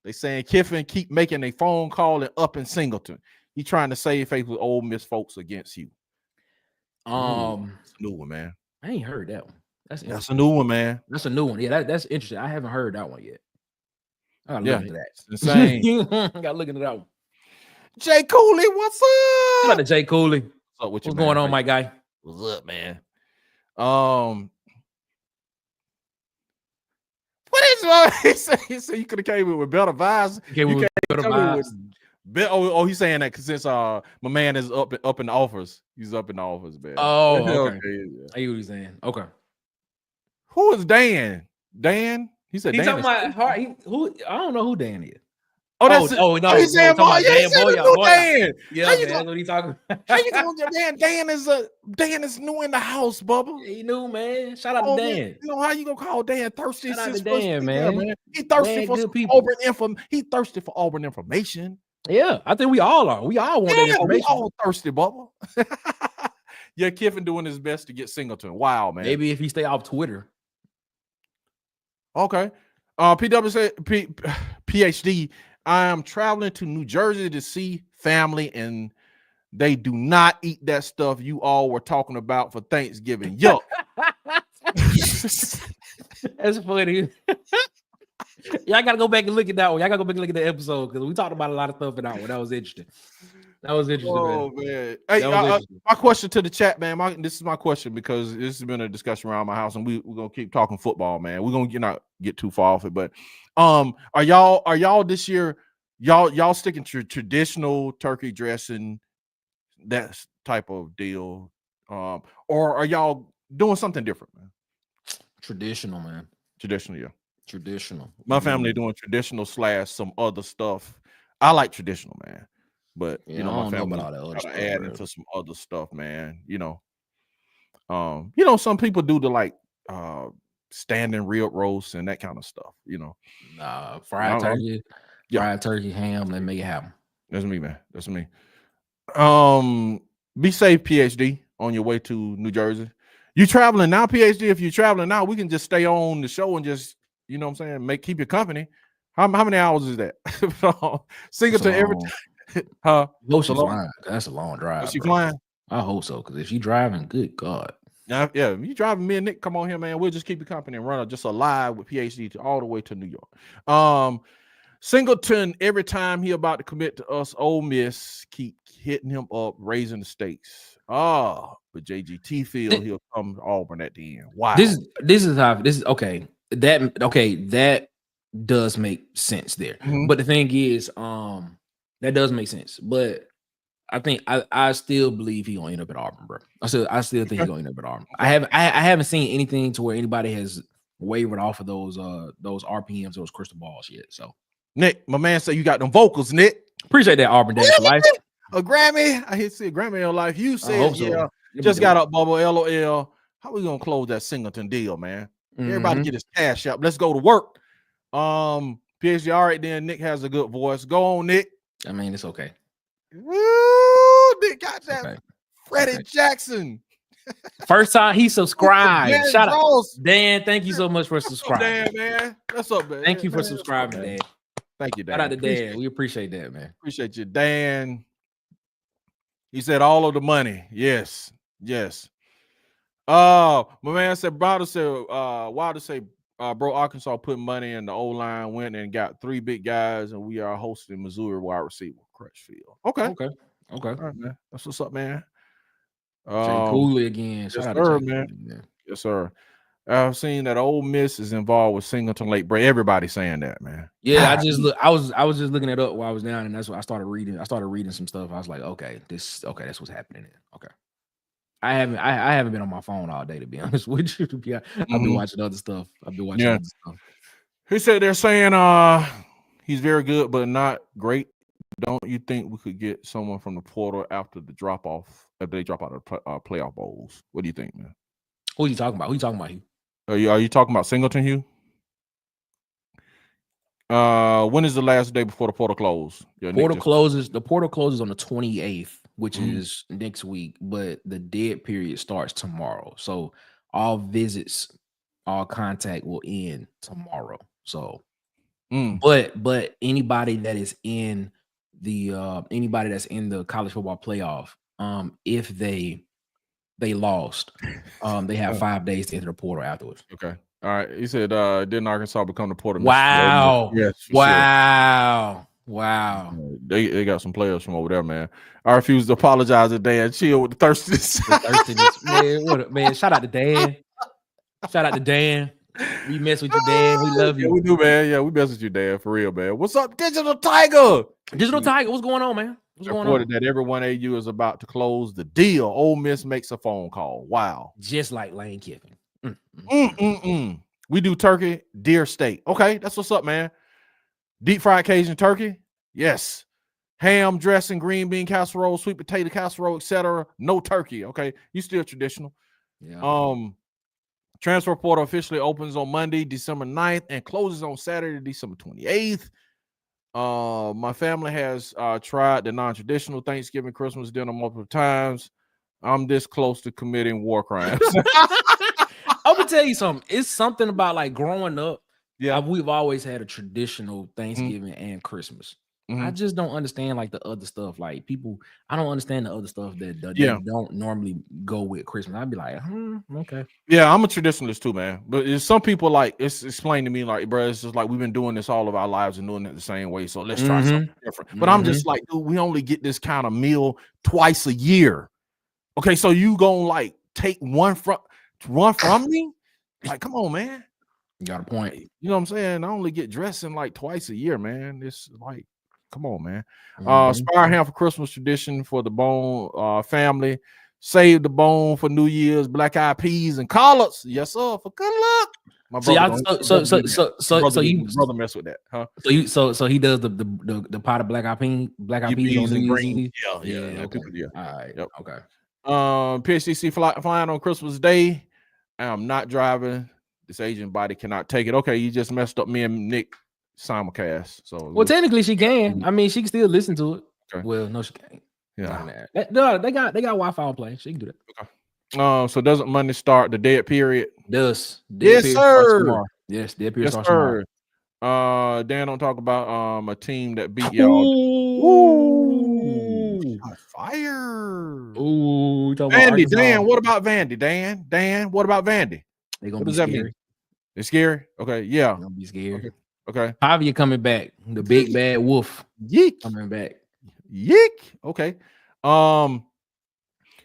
They saying Kiffin keep making a phone call and up in Singleton. He trying to save face with Ole Miss folks against you. It's a new one, man. I ain't heard that one. That's a new one, man. That's a new one. Yeah, that's interesting. I haven't heard that one yet. I gotta look into that. It's insane. Gotta look into that one. Jay Cooley, what's up? Shout out to Jay Cooley. What's up with you, what's going on, my guy? What's up, man? What is he said you could have came in with better vibes. He's saying that since my man is up in the offers. He's up in the offers, man. Oh, okay. I hear what he's saying. Okay. Who is Dan? Dan? He said he's Dan. Talking about who? I don't know who Dan is. No. He's saying Dan. Yeah, man, that's what he's talking about. How you doing, Dan? Dan is new in the house, Bubba. He new, man. Shout out to Dan. Man. You know how you gonna call Dan thirsty? Shout out to Dan, man. He thirsty for Auburn info. He thirsty for Auburn information. Yeah, I think we all are. We all want that information. We all thirsty, Bubba. Yeah, Kiffin doing his best to get Singleton. Wow, man. Maybe if he stay off Twitter. Okay. PW said PhD. I am traveling to New Jersey to see family, and they do not eat that stuff you all were talking about for Thanksgiving. Yuck. That's funny. Y'all gotta go back and look at that one. Y'all gotta go back and look at the episode because we talked about a lot of stuff in that one. That was interesting. Oh, man. Hey, my question to the chat, man. This is my question because this has been a discussion around my house, and we're gonna keep talking football, man. We're gonna not get too far off it, but are y'all this year y'all sticking to traditional turkey dressing, that type of deal, or are y'all doing something different, man? Traditional, man. Traditional, yeah. Traditional. My family doing traditional / some other stuff. I like traditional, man. But my family add into some other stuff, man. Some people do the like standing rib roast and that kind of stuff. Fried turkey, ham, and make it happen. That's me, man. That's me. Be safe, PhD, on your way to New Jersey. You traveling now, PhD? If you're traveling now, we can just stay on the show and just, you know what I'm saying, keep your company. How many hours is that? Singleton every time. Huh? No, she's flying. That's a long drive. Is she flying? I hope so, because if she's driving, good God. Yeah, if you driving, me and Nick, come on here, man. We'll just keep your company and run just a live with PhD all the way to New York. Singleton, every time he about to commit to us, Ole Miss keep hitting him up, raising the stakes. But JGT feel he'll come to Auburn at the end. Wow. This is okay. That does make sense there. Mm-hmm. But the thing is, that does make sense. But I think I still believe he's gonna end up at Auburn, bro. I still think he's gonna end up at Auburn. I haven't seen anything to where anybody has wavered off of those RPMs, those crystal balls yet. So Nick, my man said you got them vocals, Nick. Appreciate that, Auburn Dad for life. A Grammy. I hit see a Grammy in life. You said so. Just got up, Bubba. LOL. How we gonna close that Singleton deal, man? Everybody get his cash up. Let's go to work. PhD, all right, then Nick has a good voice. Go on, Nick. I mean, it's okay. Woo, Nick got that. Okay. Freddie Jackson. First time he subscribed. Shout out, Dan. Thank you so much for subscribing. Dan, man. What's up, man? Thank you for subscribing, Dan. Thank you, Dan. Shout out to Dan. We appreciate that, man. Appreciate you, Dan. He said all of the money. Yes. My man said, Wilder said, bro, Arkansas put money in the O-line, went and got 3 big guys, and we are hosting Missouri wide receiver, Crutchfield. Okay. All right, man. That's what's up, man. Cooley again. Yes, sir, man. Yes, sir. I've seen that Ole Miss is involved with Singleton Lake Bray. Everybody's saying that, man. Yeah, I was just looking it up while I was down, and that's what I started reading. I started reading some stuff. I was like, that's what's happening there. Okay. I haven't been on my phone all day, to be honest with you. I've been watching other stuff. He said they're saying he's very good, but not great. Don't you think we could get someone from the portal after the drop off, if they drop out of the playoff bowls? What do you think, man? Who are you talking about? Hugh? Are you talking about Singleton, Hugh? When is the last day before the portal closes? The portal closes on the 28th, which is next week, but the dead period starts tomorrow. So all visits, all contact will end tomorrow. So but anybody that is in the college football playoff, if they lost, they have 5 days to enter the portal afterwards. Okay. All right. He said, didn't Arkansas become the portal? Wow. Yes. Wow. Wow. They got some players from over there, man. I refuse to apologize to Dan. Chill with the thirstiness. Man, shout out to Dan. We mess with you, Dan. We love you. Yeah, we do, man. Yeah, we mess with you, Dan. For real, man. What's up, Digital Tiger? What's going on, man? Reported that everyone AU is about to close the deal. Ole Miss makes a phone call. Wow. Just like Lane Kiffin. We do turkey, deer steak. Okay, that's what's up, man. Deep fried Cajun turkey. Yes. Ham, dressing, green bean casserole, sweet potato casserole, etc. No turkey. Okay, you still traditional. Yeah. Transfer portal officially opens on Monday, December 9th, and closes on Saturday, December 28th. My family has tried the non-traditional Thanksgiving, Christmas dinner multiple times. I'm this close to committing war crimes. I'm gonna tell you something. It's something about like growing up. Yeah, we've always had a traditional Thanksgiving and Christmas. I just don't understand like the other stuff. Like people, I don't understand the other stuff that don't normally go with Christmas. I'd be like, okay. Yeah, I'm a traditionalist too, man. But it's some people like it's explained to me like, bro, it's just like we've been doing this all of our lives and doing it the same way. So let's try something different. But I'm just like, dude, we only get this kind of meal twice a year. Okay, so you gonna like take one from me? Like, come on, man. You got a point. You know what I'm saying? I only get dressing like twice a year, man. It's like, come on, man. Spire ham for Christmas tradition for the Bone family. Save the bone for New Year's, black eyed peas and collards. Yes, sir. For good luck. My brother mess with that, huh? So he does the pot of black eyed peas on New Year's. Yeah. Okay. Yeah. All right. Yep. Okay. PHCC flying on Christmas Day. I'm not driving. This Asian body cannot take it. Okay, you just messed up me and Nick simulcast. So technically she can. I mean, she can still listen to it. Okay. Well, no, she can't. Yeah. They got Wi-Fi on play. She can do that. Okay. So doesn't Monday start the dead period? Does. Yes, sir. Yes, dead period starts tomorrow. Dan, don't talk about a team that beat y'all. Ooh, fire. Ooh, Vandy, Dan, what about Vandy? Dan, what about Vandy? What does that mean? It's scary. Okay, yeah. They're gonna be scared. Okay. Javier coming back. The big bad wolf. Yeek. Coming back. Yeek. Okay.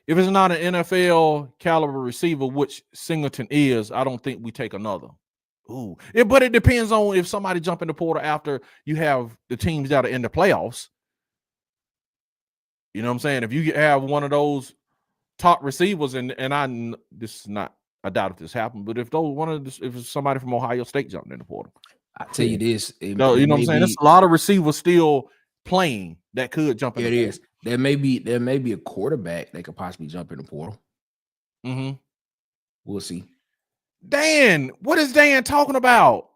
If it's not an NFL caliber receiver, which Singleton is, I don't think we take another. Ooh. But it depends on if somebody jump in the portal after you have the teams that are in the playoffs. You know what I'm saying? If you have one of those top receivers, and this is not, I doubt if this happened, but if it's somebody from Ohio State jumped in the portal, I tell you this, you know what I'm saying? There's a lot of receivers still playing that could jump in. It is. There may be a quarterback that could possibly jump in the portal. Mm-hmm. We'll see. Dan, what is Dan talking about?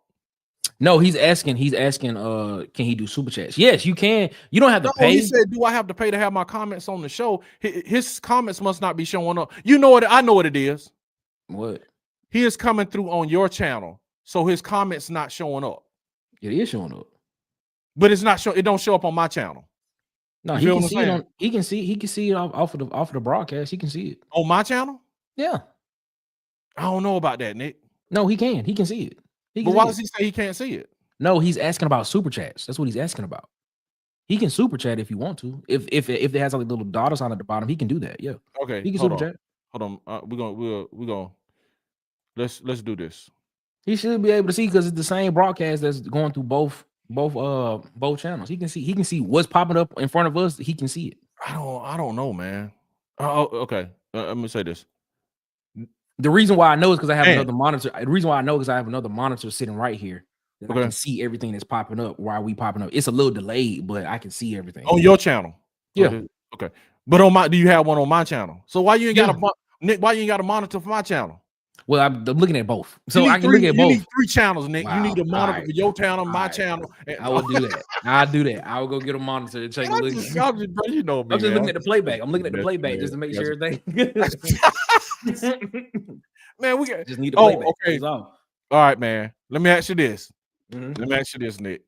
No, he's asking, can he do super chats? Yes, you can. You don't have to pay. He said, do I have to pay to have my comments on the show? His comments must not be showing up. You know what? I know what it is. What? He is coming through on your channel, so his comments not showing up. It is showing up. But it's not it don't show up on my channel. No, he can see it he can see it off of the broadcast. He can see it. On my channel? Yeah. I don't know about that, Nick. No, he can. He can see it. But why does he say he can't see it? No, he's asking about super chats. That's what he's asking about. He can super chat if you want to. If it has like little dollar sign at the bottom, he can do that. Yeah. Okay. He can super chat. Hold on. We're gonna let's do this. He should be able to see because it's the same broadcast that's going through both channels. He can see what's popping up in front of us. He can see it. I don't know, man. Okay. Let me say this. The reason why I know is because I have another monitor. The reason why I know is I have another monitor sitting right here. I can see everything that's popping up while we popping up. It's a little delayed, but I can see everything on your channel. Yeah. Okay. But do you have one on my channel? So why you ain't got Nick? Why you ain't got a monitor for my channel? Well, I'm looking at both, so I can look at both. You need 3 channels, Nick. Wow. You need a monitor for your channel, my channel. I will do that. I'll do that. I will go get a monitor and take a look. Bro, you know me, I'm just looking at the playback. I'm looking at the playback just to make sure everything. Man, we got just need to playback. Okay. All right, man. Let me ask you this. Let me ask you this, Nick.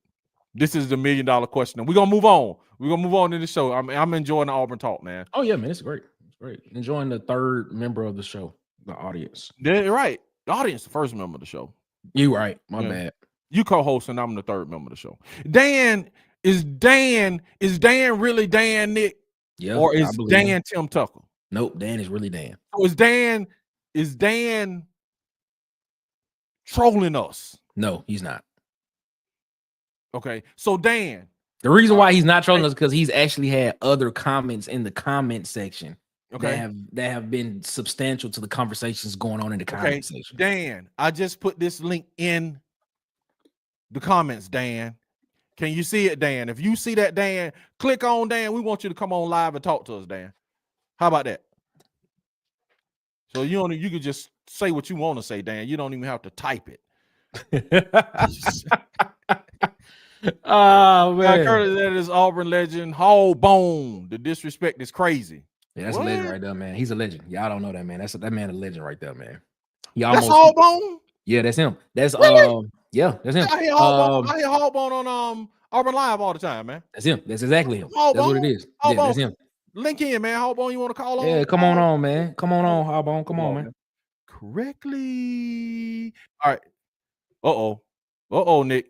This is the $1 million question. We're gonna move on. We're gonna move on in the show. I'm enjoying the Auburn talk, man. Oh yeah, man, it's great. It's great. Enjoying the third member of the show, the audience. Yeah, right. The audience, the first member of the show. You right. My bad. You co-host and I'm the third member of the show. Dan is really Dan, Nick? Yeah. Or is Dan Tim Tucker? Nope, Dan is really Dan. So is Dan trolling us? No, he's not. Okay, so Dan. The reason why he's not trolling us is because he's actually had other comments in the comment section. Okay, that have been substantial to the conversations going on in the comment section. Dan, I just put this link in the comments, Dan. Can you see it, Dan? If you see that, Dan, click on Dan. We want you to come on live and talk to us, Dan. How about that? So you could just say what you want to say, Dan. You don't even have to type it. Oh man, that is Auburn legend Hallbone. The disrespect is crazy. Yeah, that's a legend right there, man. He's a legend. Y'all don't know that, man. That man a legend right there, man. That's Hallbone? Yeah, that's him. That's really? Yeah, that's him. I hear Hallbone on Auburn Live all the time, man. That's him. That's exactly him. Hallbone? That's what it is. Hallbone. Yeah, that's him. Link in, man. Hallbone, you want to call on? Yeah, come on, man. Come on, Hallbone. Come on, man. Correctly. All right. Uh-oh, Nick.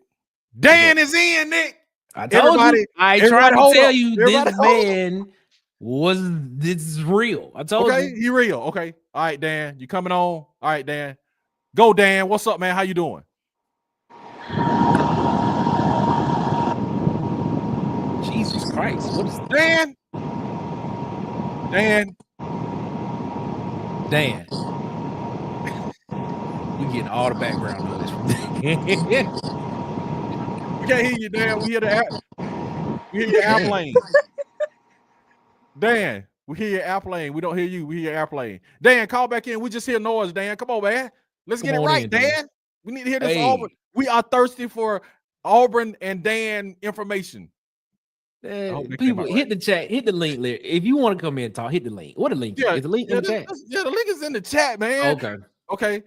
Dan is in, Nick. I told you. I tried to tell you this man this is real. I told you. Okay, he real. Okay. All right, Dan. You coming on? All right, Dan. Go, Dan. What's up, man? How you doing? Jesus Christ. What is Dan? You getting all the background noise from this. We can't hear you, Dan. We hear your airplane. Dan, we hear your airplane. We don't hear you. We hear your airplane. Dan, call back in. We just hear noise, Dan. Come on, man. Let's get it right, Dan. We need to hear this Auburn. We are thirsty for Auburn and Dan information. People, hit the chat, hit the link. If you want to come in and talk, hit the link. What the link? Yeah, is the link in the chat? Yeah, the link is in the chat, man. Okay.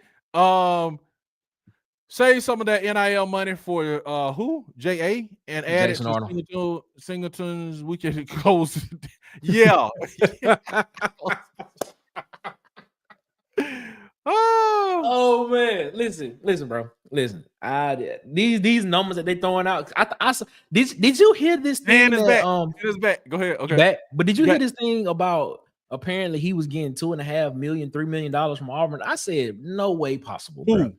Save some of that NIL money for who? JA and add Jason it Arnold. to Singleton's weekend close. Yeah. Oh man, listen, bro. Listen. These numbers that they throwing out. Did you hear this thing? It's back. It's back. Go ahead. Okay. Back. But did you hear this thing about apparently he was getting $2.5 million, $3 million from Auburn? I said, no way possible, bro.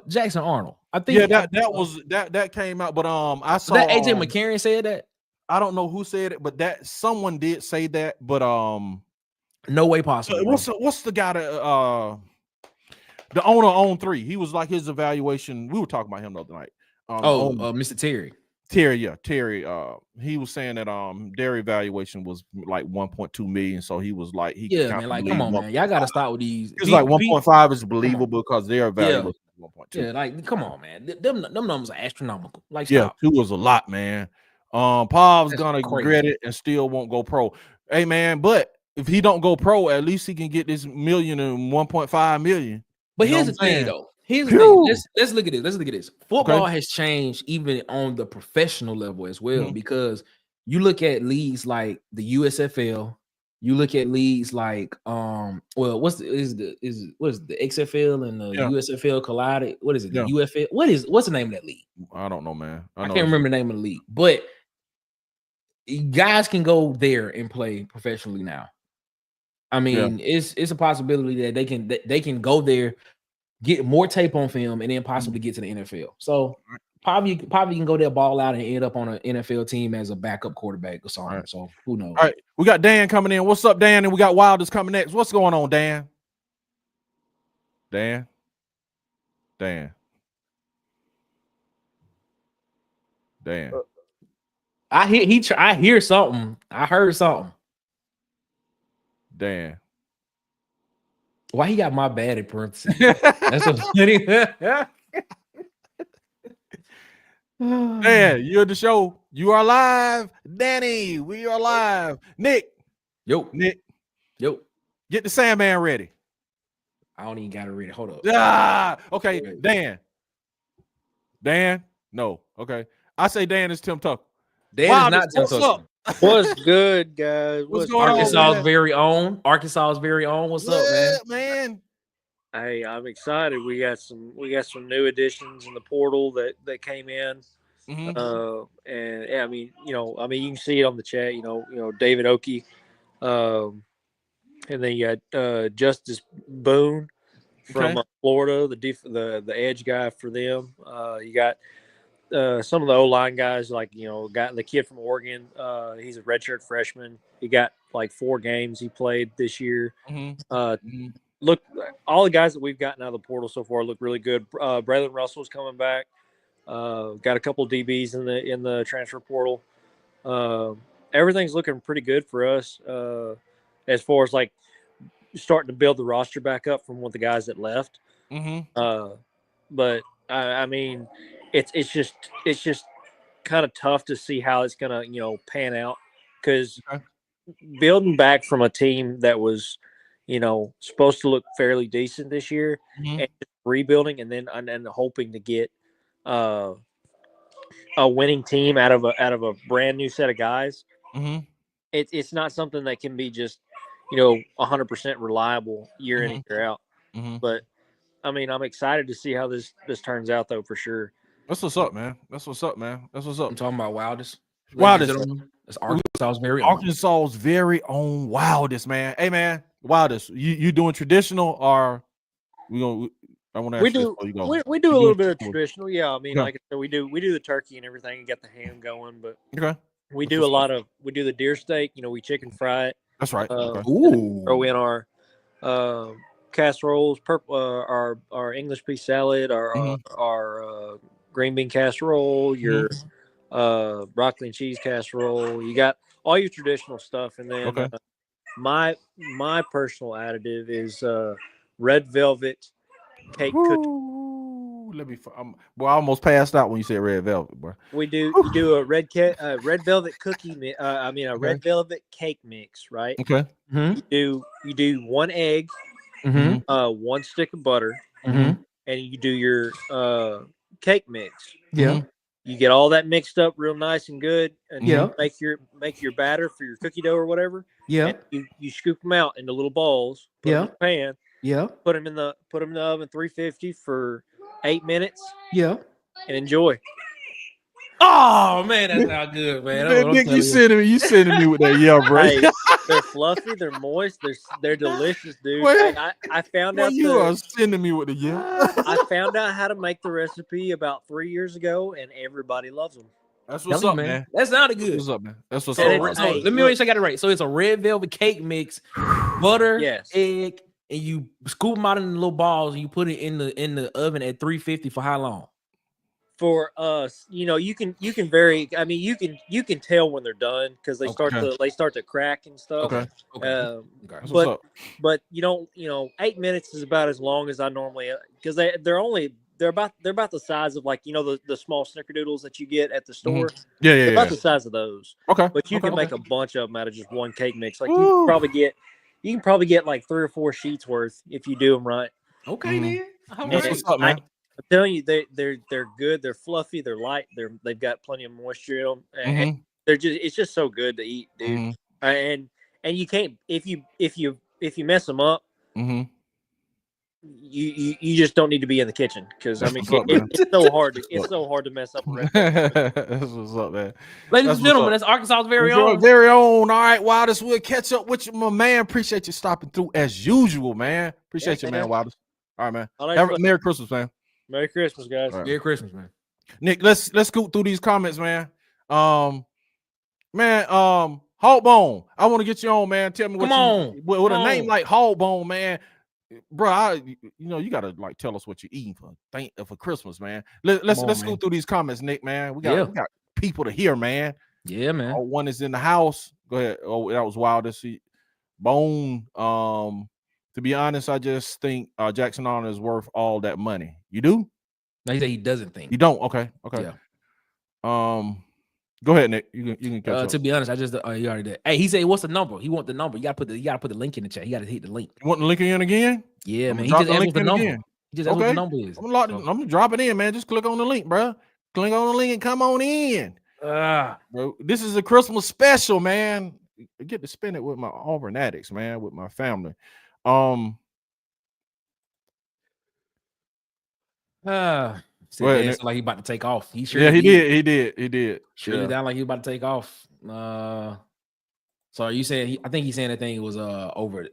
Jackson Arnold. I think that came out, but I saw that AJ McCarron said that. I don't know who said it, but that someone did say that, but no way possible. What's the guy that the owner on 3? He was like his evaluation. We were talking about him the other night. Mr. Terry. Terry. He was saying that their evaluation was like 1.2 million. So he was like, man, like, come on, man, y'all gotta start with these. It's like 1.5 is believable because their evaluation was 1.2. Yeah, like, come on, man. Them numbers are astronomical. Like, stop. 2 was a lot, man. Pov's gonna regret it and still won't go pro. Hey, man, but if he don't go pro, at least he can get this million and 1.5 million. But here's the thing, though. Here's the thing. Let's look at this. Let's look at this. Football has changed even on the professional level as well, because you look at leagues like the USFL, you look at leagues like what's the XFL and the USFL collided? What is it? The UFL? What's the name of that league? I don't know, man. I can't remember the name of the league, but guys can go there and play professionally now. I mean, it's a possibility that they can go there, get more tape on film, and then possibly get to the NFL. So probably can go there, ball out, and end up on an NFL team as a backup quarterback or something. Right. So who knows? All right, we got Dan coming in. What's up, Dan? And we got Wilders coming next. What's going on, Dan? Dan. I hear something. I heard something. Dan. Why he got my bad in parentheses? That's what's funny. Man, you're the show. You are live. Danny, we are live. Nick. Nick. Get the Sandman ready. I don't even got it ready. Hold up. Okay. Dan. No. Okay. I say Dan is Tim Tucker. Dan is not Tim Tucker. What's good, guys? What's going Arkansas's very own. What's up, man? Hey, I'm excited. We got some new additions in the portal that came in. And yeah, I mean, you can see it on the chat. David Oki, and then you got Justice Boone from Florida, the edge guy for them. You got some of the O-line guys, like, got the kid from Oregon. He's a redshirt freshman. He got like 4 games he played this year. Look, all the guys that we've gotten out of the portal so far look really good. Braylon Russell's coming back. Got a couple of DBs in the transfer portal. Everything's looking pretty good for us as far as like starting to build the roster back up from one of the guys that left. But I mean, it's just kind of tough to see how it's gonna pan out, because building back from a team that was supposed to look fairly decent this year, and rebuilding and then hoping to get a winning team out of a brand new set of guys. It's not something that can be just 100% reliable year in and year out. But I mean, I'm excited to see how this turns out, though, for sure. That's what's up, man. That's what's up. I'm talking about Wildest. It's Arkansas's very own Wildest, man. Hey, man, Wildest, you doing traditional, or I want to ask we do a little bit of traditional. Yeah, I mean, like I said, we do the turkey and everything and get the ham going, but we do the deer steak. We chicken fry it. That's right. Throw in our casseroles, our English pea salad, our green bean casserole, your broccoli and cheese casserole. You got all your traditional stuff, and then my personal additive is red velvet cake cookie. Let me. Well, I almost passed out when you said red velvet, bro. You do a red velvet cookie. Red velvet cake mix, right? Okay. Mm-hmm. You do 1 egg, 1 stick of butter, and you do your cake mix. Yeah. You get all that mixed up real nice and good, and Yeah. make your batter for your cookie dough or whatever. Yeah. And you scoop them out into little balls. Put them in the pan. Yeah. Put them in the oven 350 for 8 minutes. Yeah. And enjoy. Oh man, that's not good, man. Nick, you sending me with that, yeah, bro. Hey, they're fluffy, they're moist, they're delicious, dude. Wait, I found out you are sending me with the yeah. I found out how to make the recipe about 3 years ago, and everybody loves them. That's what's up, man. That sounded good. What's up, man? That's what's so, up. So, let me make sure I got it right. So it's a red velvet cake mix, butter, egg, and you scoop them out in the little balls, and you put it in the oven at 350 for how long? For us, you can vary. I mean, you can tell when they're done because they start to crack and stuff. Okay. But you don't. 8 minutes is about as long as I normally, because they're about the size of, like, the small snickerdoodles that you get at the store. Yeah. They're about the size of those. Okay. But you can make a bunch of them out of just one cake mix. Like, you can probably get like 3 or 4 sheets worth if you do them right. Okay, man. What's up, man? I'm telling you, they're good. They're fluffy. They're light. They've got plenty of moisture in them. And it's just so good to eat, dude. And you can't, if you mess them up, you just don't need to be in the kitchen, because I mean it's so hard to mess up a red velvet. That's what's up, man. Ladies and gentlemen, that's Arkansas's very own. All right, Wildest. We'll catch up with you, my man. Appreciate you stopping through as usual, man. Appreciate you, man, Wildest. All right, man. Have a Merry Christmas, man. Merry Christmas, guys. Right. Merry Christmas, man. Nick, let's scoot through these comments, man. Hawkbone, I want to get you on, man. Tell me with a name like Hawkbone, man. Bro, you gotta like tell us what you're eating for Christmas, man. Let's go through these comments, Nick, man. We got people to hear, man. Yeah, man. One is in the house. Go ahead. Oh, that was Wildest. Bone. To be honest, I just think Jackson Arnold is worth all that money. You do? No, he said he doesn't think. You don't? Okay. Yeah. Go ahead, Nick. You can catch up. To be honest, I just you already did. Hey, he said, "What's the number?" He want the number. You gotta put the link in the chat. You gotta hit the link. You want the link in again? Yeah, man. He just asked what the number. He just asked what the number is. I'm gonna drop it in, man. Just click on the link, bro. Click on the link and come on in. Bro, this is a Christmas special, man. I get to spend it with my Auburn Addicts, man, with my family. Like he about to take off. He did. Surely down like he about to take off. So are you saying I think he's saying that thing was over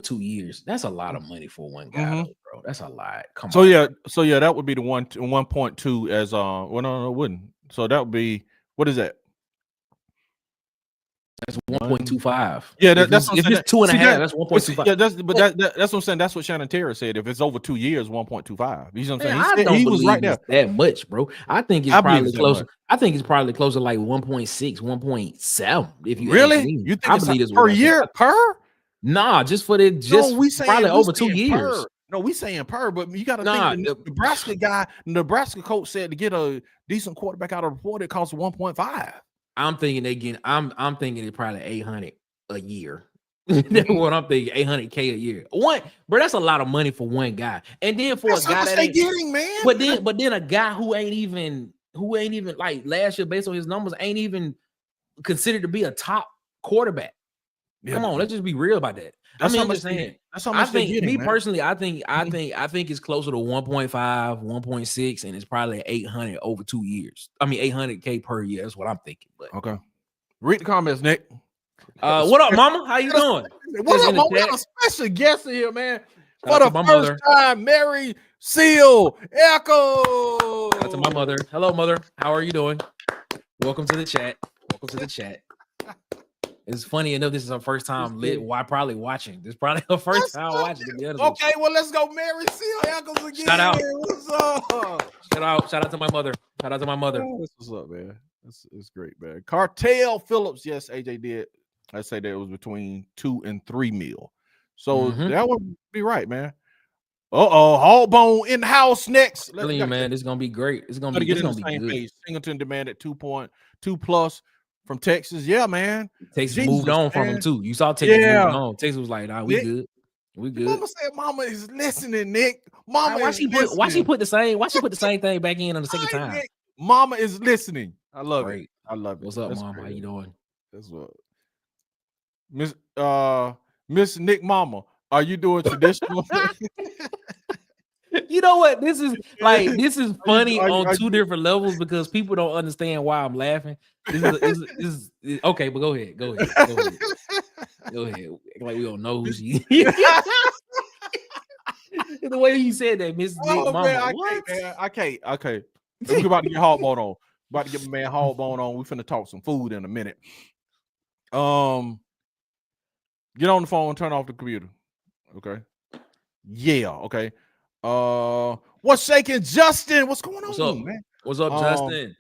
2 years. That's a lot of money for one guy, bro. That's a lot. Come on. So that would be the 1.2 as well, no, it wouldn't. So that would be, what is that? That's 1.25. Yeah, that's if it's 2.5. That's 1.25. Yeah, that's what I'm saying. That's what Shannon Terra said. If it's over 2 years, 1.25. You know what I'm saying? He was right there. That much, bro. I think it's probably closer. I think it's probably closer to like 1.6, 1.7. If you really, you think it's per year? Per? Nah, just for the probably over 2 years. No, we saying per, but you got to think the Nebraska coach said to get a decent quarterback out of report, it costs 1.5. I'm thinking I'm thinking it's probably 800 a year. That's what I'm thinking. 800K a year. Bro, that's a lot of money for one guy. And then for a guy that ain't getting, man. But then a guy who ain't even like last year, based on his numbers, ain't even considered to be a top quarterback. Yeah. Come on, let's just be real about that. That's I'm just saying. That's how much I think. Me personally, I think it's closer to 1.5, 1.6, and it's probably 800 over 2 years. I mean, 800K per year. That's what I'm thinking. But okay, read the comments, Nick. What up, Mama? How you doing? What up, Mama? We got a special guest in here, man. For the first time, Mary Seal Echo. Shout out to my mother. Hello, mother. How are you doing? Welcome to the chat. It's funny enough, this is her first time probably watching. This is probably her first time watching, to be honest. Okay, well, let's go Mary Seal Echoes again. Shout out. What's up? Shout out to my mother. What's up, man? It's great, man. Cartel Phillips, yes, AJ did. I say that it was between 2 and 3 mil. So that would be right, man. Hallbone in the house next. Telling you, man, this is gonna be great. It's gonna be get in gonna the be same good. page. Singleton demanded 2.2 plus from Texas. Yeah, man. Texas moved on from him too. You saw Texas moved on. Texas was like, nah, we Nick, good. We good. Mama said mama is listening, Nick. Why she put the same thing back in on the second time? Nick, mama is listening. I love it. I love it. What's up, Mom? How you doing? That's what Miss Nick Mama. Are you doing traditional? You know what? This is funny on two different levels because people don't understand why I'm laughing. This is okay, but go ahead. Go ahead. Like we don't know who she is. The way you said that, Miss Nick Mama. Man, I can't. Okay. We're about to get Hardbone on. About to get my man Hardbone on. We finna talk some food in a minute. Get on the phone and turn off the computer. Okay. Yeah, okay. What's shaking, Justin? What's going on, man? What's up, Justin?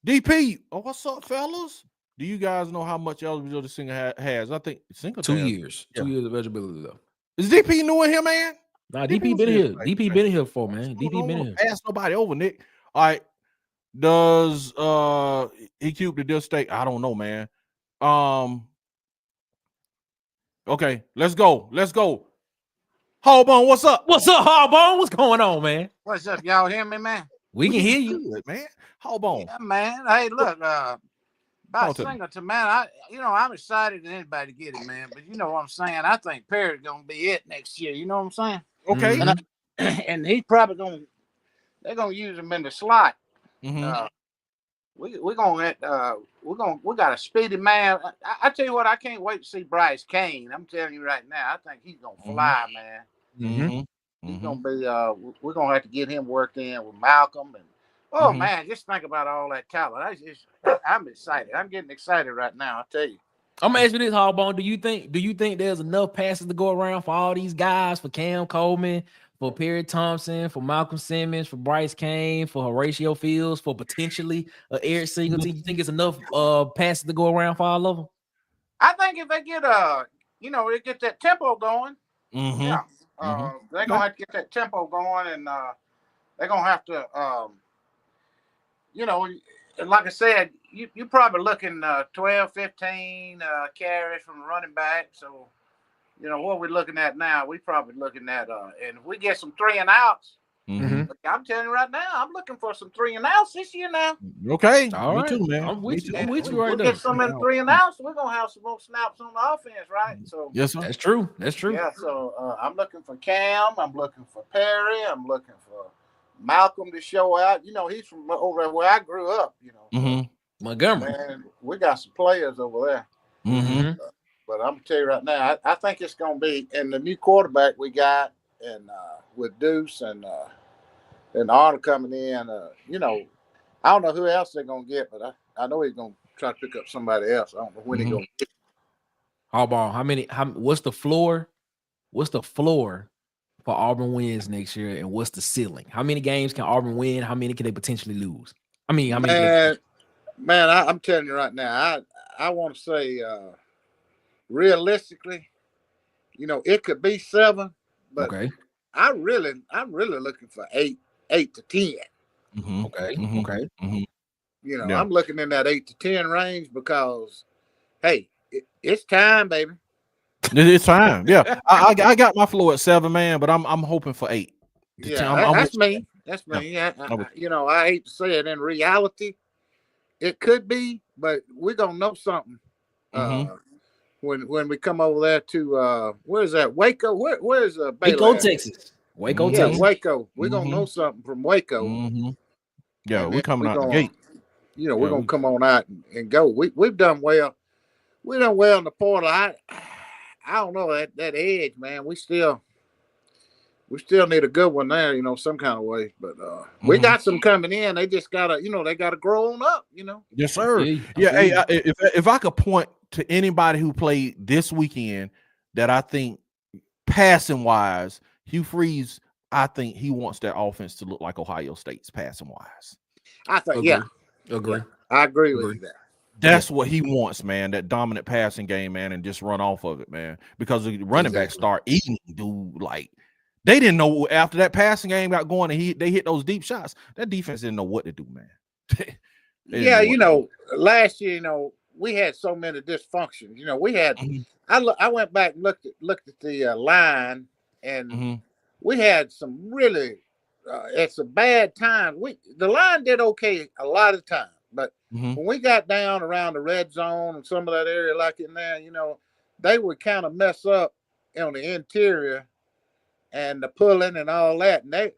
DP. Oh, what's up, fellas? Do you guys know how much eligibility the singer has? I think 2 years. 2 years of eligibility though. Is DP new in here, man? Nah, DP been here. DP been here for, man. DP been here. Pass nobody over, Nick. All right. Does he keep the deal stake? I don't know, man. Okay, let's go. Hardbone, what's up? What's up, Hardbone? What's going on, man? What's up? Y'all hear me, man? We can hear you, man. Hardbone. Yeah, man. Hey, look, about Singleton, man. I'm excited to anybody get it, man. But you know what I'm saying? I think Perry's gonna be it next year. You know what I'm saying? Okay. Mm-hmm. And he's probably they're gonna use him in the slot. Mm-hmm. We got a speedy man. I tell you what, I can't wait to see Bryce Kane. I'm telling you right now, I think he's gonna fly, man. Mm-hmm. He's gonna be. We're gonna have to get him worked in with Malcolm and. Man, just think about all that talent. I'm excited. I'm getting excited right now. I tell you. I'm gonna ask you this, Hardbone. Do you think there's enough passes to go around for all these guys, for Cam Coleman, for Perry Thompson, for Malcolm Simmons, for Bryce Kane, for Horatio Fields, for potentially Eric Singleton? You think it's enough passes to go around for all of them? I think if they get they get that tempo going. Mm-hmm. Yeah. They're gonna have to get that tempo going, and they're gonna have to like I said, you're probably looking 12, 15 carries from running back. So, what we're looking at now, we're probably looking at and if we get some 3 and outs, I'm telling you right now, I'm looking for some 3 and outs this year now. Okay. All right. Me too, man. I'm with you right we'll there. Get some in 3 and outs, we're gonna have some more snaps on the offense, right? So yes, sir. That's true. Yeah, so I'm looking for Cam, I'm looking for Perry, I'm looking for Malcolm to show out. He's from over where I grew up, Montgomery. Man, we got some players over there. But I'm gonna tell you right now, I think it's gonna be, and the new quarterback we got, and with Deuce and Arnold coming in, I don't know who else they're gonna get, but I know he's gonna try to pick up somebody else. I don't know when he's gonna get. Hardball, what's the floor? What's the floor for Auburn wins next year, and what's the ceiling? How many games can Auburn win? How many can they potentially lose? I mean, how many? Man, I'm telling you right now, I want to say realistically, it could be 7, but I'm really looking for 8 to 10. Okay. I'm looking in that 8 to 10 range because, hey, it's time, baby. It's time. Yeah, I got my floor at 7, man, but I'm hoping for 8. Yeah, that's me. That's me. Yeah, I hate to say it. In reality, it could be, but we're gonna know something when we come over there to where's that? Waco. Where's Waco, Texas? Waco, Texas. Waco. We're gonna know something from Waco. Yeah, we're coming out the gate. We're gonna come on out and go. We've done well. We done well in the portal. I don't know that edge, man. We still need a good one there, some kind of way. But we got some coming in. They just gotta, they gotta grow on up, Yes, sir. Yeah. Hey, if I could point to anybody who played this weekend that I think passing wise, Hugh Freeze, I think he wants that offense to look like Ohio State's passing wise. I think, agree. I agree with you there. That's what he wants, man. That dominant passing game, man, and just run off of it, man. Because the running backs start eating, dude. Like They didn't know after that passing game got going and they hit those deep shots. That defense didn't know what to do, man. Yeah, last year, we had so many dysfunctions. We had. I went back and looked at the line, and we had some really. It's a bad time. The line did okay a lot of time, but when we got down around the red zone and some of that area like in there, they would kind of mess up on the interior and the pulling and all that. And there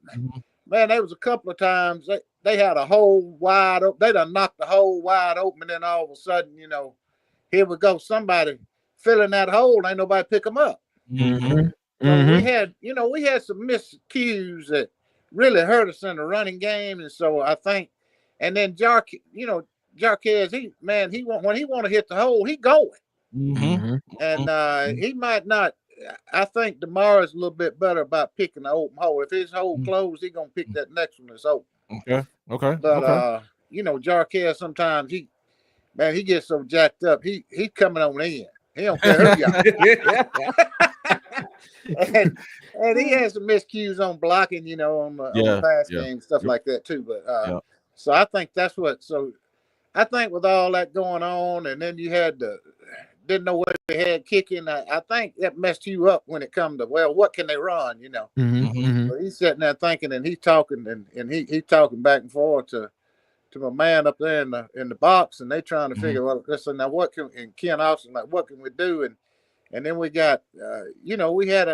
was a couple of times they had a hole wide open. They done knocked the hole wide open, and then all of a sudden, here we go. Somebody filling that hole. Ain't nobody pick them up. So we had some miscues that really hurt us in the running game, and so I think, and then Jarquez, when he want to hit the hole, he going, and he might not. I think DeMar is a little bit better about picking the open hole. If his hole closed, he gonna pick that next one that's open. Okay. But Jarquez sometimes he gets so jacked up. He coming on in. He don't care who and he has some miscues on blocking, on the pass game, stuff like that too. But so I think that's what. So I think with all that going on, and then you didn't know what they had kicking. I think that messed you up when it comes to what can they run? So he's sitting there thinking, and he's talking, and he talking back and forth to my man up there in the box, and they trying to figure out. Listen, now what can and Ken Austin like? What can we do? And then we got, we had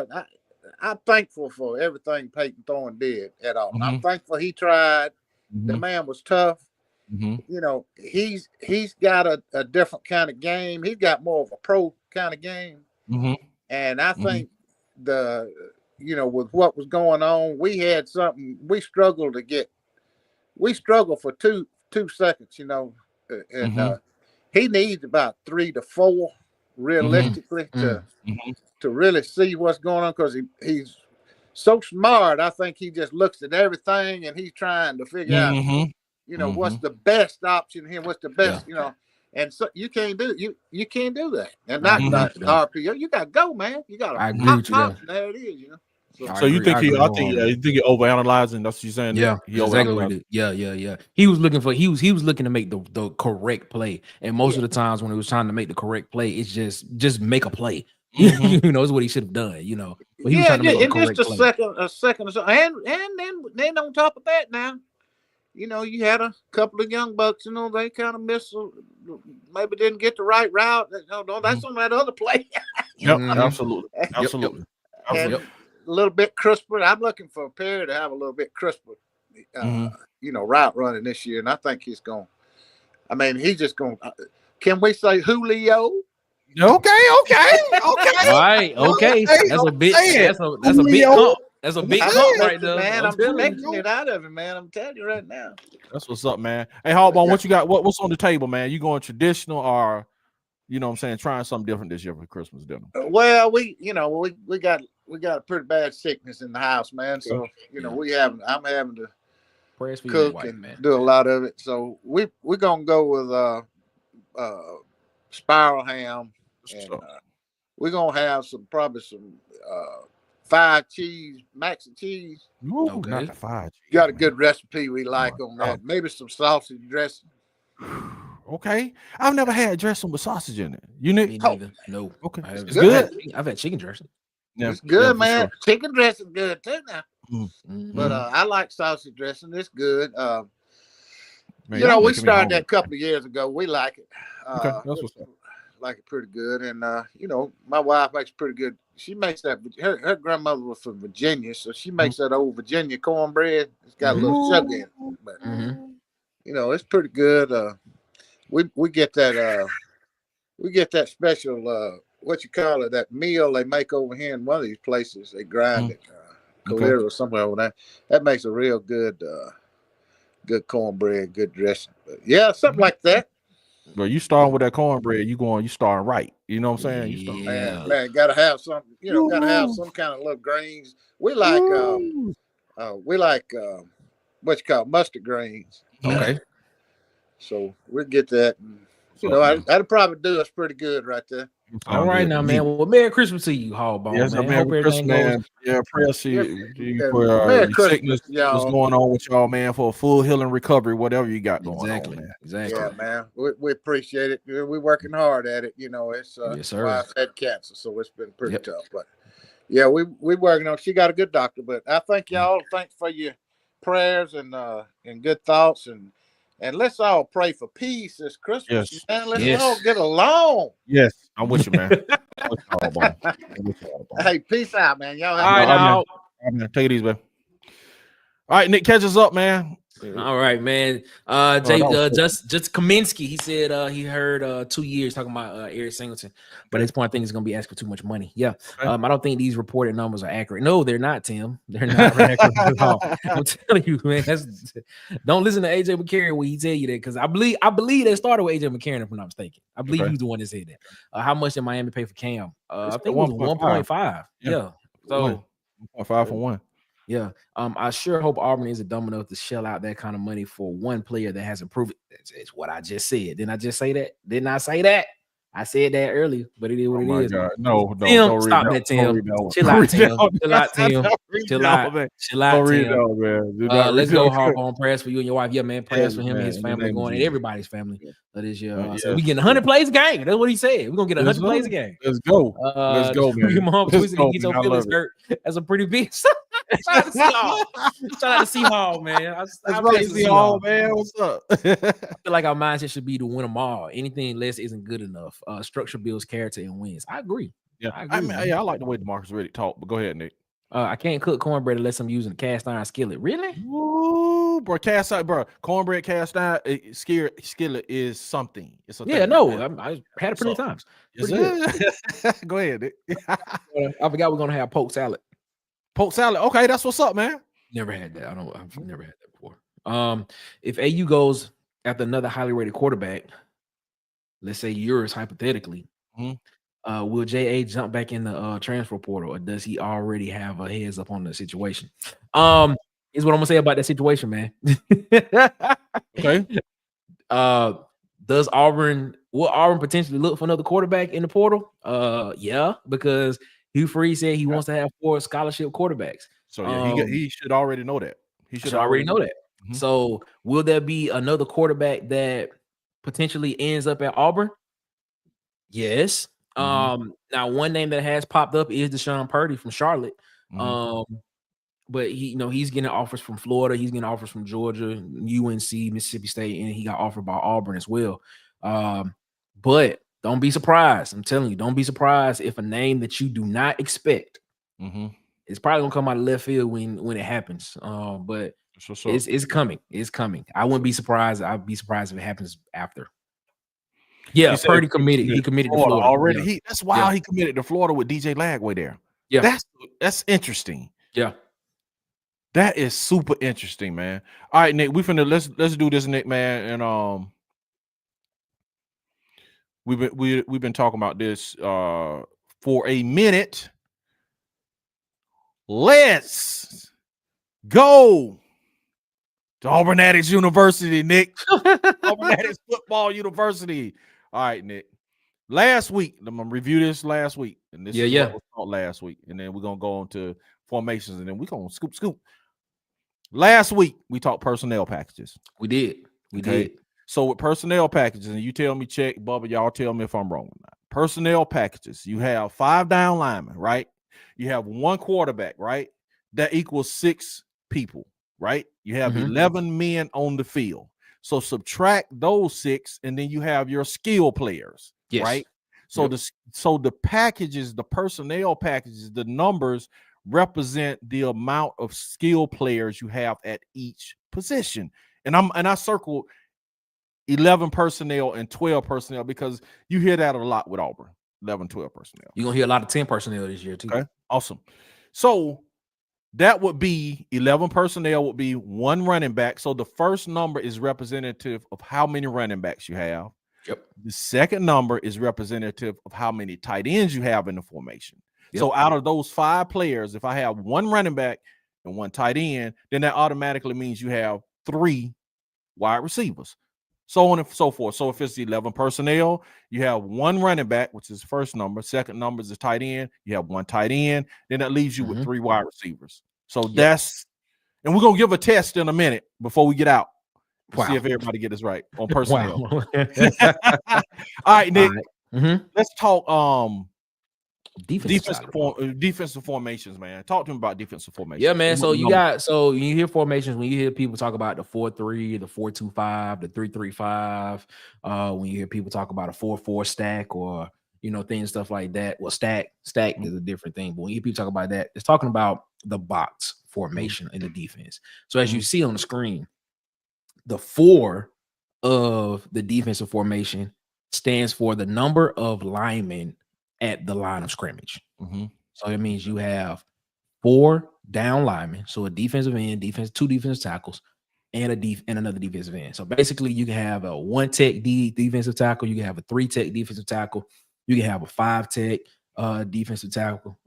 I'm thankful for everything Peyton Thorne did at all. I'm thankful he tried. The man was tough. He's got a different kind of game. He's got more of a pro kind of game. And I think with what was going on, we had something we struggled for two seconds, and he needs about 3 to 4 realistically to really see what's going on, because he's so smart. I think he just looks at everything and he's trying to figure out what's the best option here, what's the best, and so you can't do that. And not RPO. You gotta go, man. You gotta pop. There it is, So you think you think you're overanalyzing? That's what you're saying. Yeah, exactly what he did. Yeah. He was looking to make the correct play, and most of the times when he was trying to make the correct play, it's just make a play. Is what he should have done. But he was trying to make a correct play. A second or so, and then on top of that, now, you had a couple of young bucks. They kind of missed, maybe didn't get the right route. That's on that other play. Absolutely. A little bit crisper. I'm looking for Perry to have a little bit crisper, route running this year, and I think he's going. He's just going. Can we say Julio? Okay. All right. Okay. That's a big comp. That's a big comp right there, man. I'm making it out of it, man. I'm telling you right now. That's what's up, man. Hey, Hardball, what you got? What's on the table, man? You going traditional or, trying something different this year for Christmas dinner? Well, we got a pretty bad sickness in the house, man. So I'm having to cook and do a lot of it. So we're gonna go with spiral ham, and we're gonna have probably some 5 cheese, max and cheese. Ooh, okay. Not the 5 cheese. Got a good recipe we like on that. Maybe some sausage dressing. Okay, I've never had dressing with sausage in it. You need? Me neither. No. Okay, it's good. I've had chicken dressing. Yeah, it's good, man. Sure. Chicken dressing good too now. But I like sausage dressing. It's good. Man, we started that a couple of years ago. We like it. Okay, that's what's up. Like it pretty good, and my wife makes pretty good. She makes that. Her grandmother was from Virginia, so she makes that old Virginia cornbread. It's got a little sugar in it, but it's pretty good. We get that. We get that special. What you call it? That meal they make over here in one of these places. They grind it, Calera or somewhere over there. That makes a real good, good cornbread, good dressing. But yeah, something like that. But you starting with that cornbread, you starting right. You know what I'm saying? Man, gotta have something. Gotta have some kind of little greens. We like what you call mustard greens. Okay. So we'll get that. And that'd probably do us pretty good right there. All right, now, man. Well, Merry Christmas to you, Hallball, yes, man. Merry Hope everything Christmas, goes. Yeah, prayer for Merry your sickness. y'all. What's going on with y'all, man? For a full healing recovery, whatever you got going on, man. Exactly. Yeah, man. We appreciate it. We're working hard at it. It's yes, sir. I've had cancer, so it's been pretty tough. But yeah, we working on. She got a good doctor, but I thank y'all. Thanks for your prayers and good thoughts and let's all pray for peace this Christmas. Yes. Man, let's all get along. Yes, I'm with you, man. Hey, peace out, man. Y'all have all right, man. Take it easy, man. All right, Nick, catch us up, man. All right, man. Just Kaminsky, he said he heard 2 years talking about Eric Singleton, but at this point I think he's gonna be asking too much money. Yeah. Okay. I don't think these reported numbers are accurate. No, they're not, Tim. They're not accurate at all. I'm telling you, man. Don't listen to AJ McCarron when he tell you that, because I believe they started with AJ McCarron, if I'm not mistaken. I believe he was the one that said that. How much did Miami pay for Cam? I think it was 1.5. Yeah. So 1.5 for one. Yeah. I sure hope Auburn isn't dumb enough to shell out that kind of money for one player that hasn't proven it. It's what I just said. Didn't I just say that? Didn't I say that? I said that earlier, but it is what it is. God. No, Tim, stop that, Tim. Chill out, Tim. Chill out, Tim. Chill out, Tim. Let's go hard on prayers for you and your wife. Yeah, man. Prayers for him and his family going, and everybody's family. That is your. So we getting 100 plays a game. That's what he said. We're gonna get 100 plays a game. Let's go. Let's go, man. Your mom twisted and get your feelings hurt. That's a pretty big. Shout out to Seahawks, man. That's right, Seahawks, man. What's up? I feel like our mindset should be to win them all. Anything less isn't good enough. Structure builds character and wins. I agree. Yeah, I like the way DeMarcus really talk. But go ahead, Nick. I can't cook cornbread unless I'm using a cast iron skillet. Really? Ooh, bro, cornbread cast iron skillet is something. It's a thing. I had it plenty times. Go ahead, Nick. I forgot we're gonna have poke salad. Poke salad. Okay, that's what's up, man. Never had that. I've never had that before. If AU goes after another highly rated quarterback, let's say yours hypothetically, will JA jump back in the transfer portal, or does he already have a heads up on the situation? Is what I'm gonna say about that situation, man. Okay. Will Auburn potentially look for another quarterback in the portal? Yeah, because Hugh Freeze said he wants to have 4 scholarship quarterbacks. So yeah, he should already know that. He should already know that. Mm-hmm. So will there be another quarterback that potentially ends up at Auburn? Yes. Now one name that has popped up is Deshaun Purdy from Charlotte. But he's getting offers from Florida, he's getting offers from Georgia, UNC, Mississippi State, and he got offered by Auburn as well. But don't be surprised. I'm telling you, don't be surprised if a name that you do not expect is probably gonna come out of left field when it happens. But it's coming. It's coming. I wouldn't be surprised. I'd be surprised if it happens after. Yeah, Purdy committed. He committed to Florida already. Yeah. That's wild. He committed to Florida with DJ Lagway there. Yeah, that's interesting. Yeah, that is super interesting, man. All right, Nick, let's do this, Nick, man, and We've been talking about this for a minute. Let's go to Auburn Addicts University, Nick. Auburn Addicts Football University. All right, Nick. Last week, I'm gonna review this last week, and this is what was taught last week, and then we're gonna go on to formations, and then we're gonna scoop. Last week we talked personnel packages. We did. So with personnel packages, and you tell me, check, Bubba, y'all tell me if I'm wrong or not. Personnel packages, you have 5 down linemen, right? You have 1 quarterback, right? That equals 6 people, right? You have 11 men on the field. So subtract those 6, and then you have your skill players, right? So the packages, the personnel packages, the numbers represent the amount of skill players you have at each position. And I circled 11 personnel and 12 personnel because you hear that a lot with Auburn. 11, 12 personnel. You're gonna hear a lot of 10 personnel this year too. Okay, awesome. So that would be 11 personnel would be 1 running back. So the first number is representative of how many running backs you have. Yep. The second number is representative of how many tight ends you have in the formation. Yep. So out of those 5 players, if I have 1 running back and 1 tight end, then that automatically means you have 3 wide receivers. so on and so forth. So if it's 11 personnel, you have one running back, which is the first number. Second number is a tight end. You have one tight end. Then that leaves you with 3 wide receivers. So that's, and we're going to give a test in a minute before we get out. See if everybody get this right on personnel. All right, Nick. Let's talk defensive formations, man. Talk to him about defensive formations. Yeah, man. So you hear formations, when you hear people talk about the 4-3, the 4-2-5, the 3-3-5, when you hear people talk about a 4-4 stack or things, stuff like that. Well, stack is a different thing, but when you hear people talk about that, it's talking about the box formation in the defense. So as you see on the screen, the 4 of the defensive formation stands for the number of linemen at the line of scrimmage. So it means you have 4 down linemen, so a defensive end, 2 defensive tackles, and another defensive end. So basically, you can have a 1 tech defensive tackle, you can have a 3 tech defensive tackle, you can have a 5 tech defensive tackle.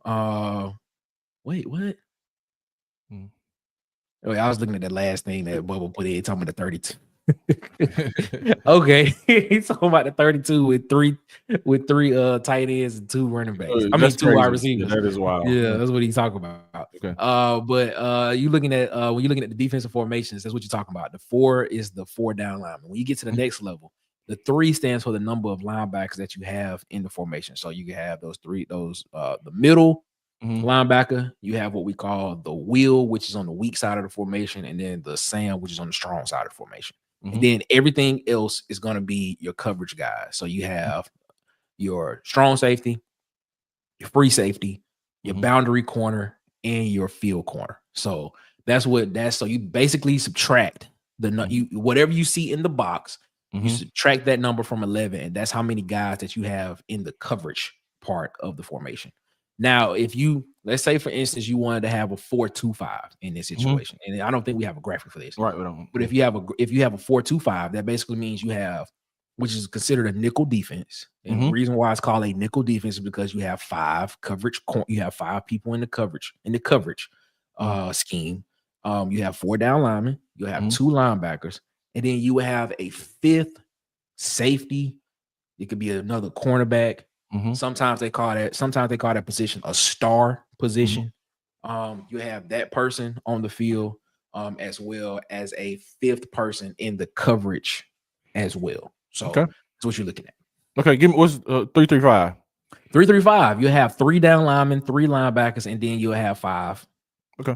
Wait, what? Oh, I was looking at the last thing that Bubba put in, talking about the 32. Okay, he's talking about the 32 with three tight ends and 2 running backs. I mean, 2 wide receivers. Yeah, that is wild. Yeah, that's what he's talking about. Okay. But you looking at when you're looking at the defensive formations, that's what you're talking about. The 4 is the 4 down lineman. When you get to the next level, the 3 stands for the number of linebackers that you have in the formation. So you can have the middle linebacker, you have what we call the wheel, which is on the weak side of the formation, and then the Sam, which is on the strong side of the formation. And then everything else is going to be your coverage guys. So you have your strong safety, your free safety, your boundary corner, and your field corner. So so you basically subtract whatever you see in the box, you subtract that number from 11, and that's how many guys that you have in the coverage part of the formation. Now, if let's say, for instance, you wanted to have a 4-2-5 in this situation, and I don't think we have a graphic for this, right? We don't. But if you have a 4-2-5, that basically means you have, which is considered a nickel defense. And the reason why it's called a nickel defense is because you have 5 coverage. You have 5 people in the coverage scheme. You have 4 down linemen. You have 2 linebackers, and then you have a 5th safety. It could be another cornerback. Sometimes they call that position a star position. You have that person on the field, as well as a 5th person in the coverage as well. So that's what you're looking at. Okay, give me what's 3-3-5. 3-3-5. You have 3 down linemen, 3 linebackers, and then you'll have 5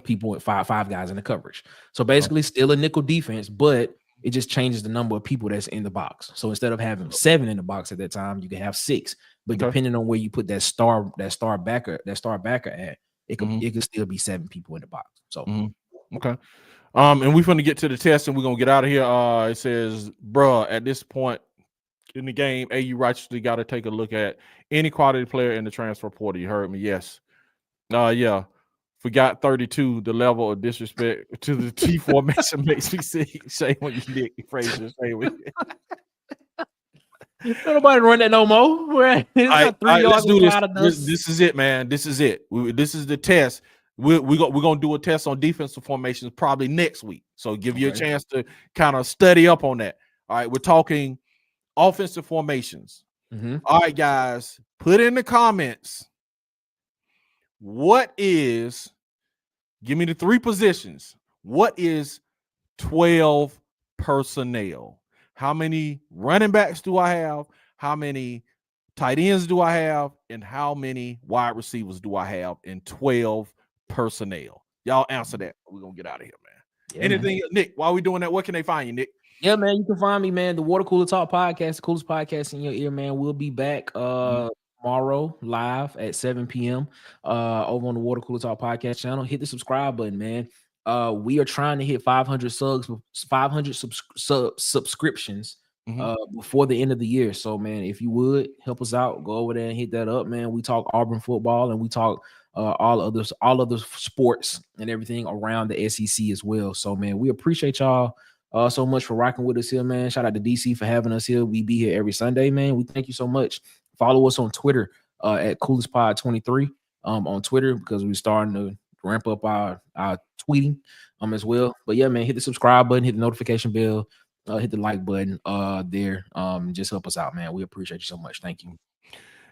people with five guys in the coverage. So basically, still a nickel defense, but it just changes the number of people that's in the box. So instead of having 7 in the box at that time, you can have 6. But depending on where you put that star backer at, it could still be 7 people in the box. So okay. And we're gonna get to the test and we're gonna get out of here. It says, bruh, at this point in the game, you righteously got to take a look at any quality player in the transfer portal. You heard me? Yes. Yeah. Forgot 32. The level of disrespect to the T formation makes me say when you Nick Frazier say with it. Nobody run that no more. Right? Let's do this. This is it, man. This is it. This is the test. We're gonna do a test on defensive formations probably next week. So give you a chance to kind of study up on that. All right, we're talking offensive formations. All right, guys, put in the comments. Give me the 3 positions. What is 12 personnel? How many running backs do I have? How many tight ends do I have? And how many wide receivers do I have in 12 personnel? Y'all answer that. We're going to get out of here, man. Yeah, anything, man. Nick, while we're doing that, where can they find you, Nick? Yeah, man, you can find me, man. The Water Cooler Talk Podcast, the coolest podcast in your ear, man. We'll be back tomorrow live at 7 p.m. Over on the Water Cooler Talk Podcast channel. Hit the subscribe button, man. We are trying to hit 500 subscriptions before the end of the year. So, man, if you would help us out, go over there and hit that up, man. We talk Auburn football and we talk all other sports and everything around the SEC as well. So, man, we appreciate y'all so much for rocking with us here, man. Shout out to DC for having us here. We be here every Sunday, man. We thank you so much. Follow us on Twitter at CoolestPod23 on Twitter, because we're starting to ramp up our tweeting as well. But yeah, man, hit the subscribe button, hit the notification bell, hit the like button there. Just help us out, man. We appreciate you so much. Thank you.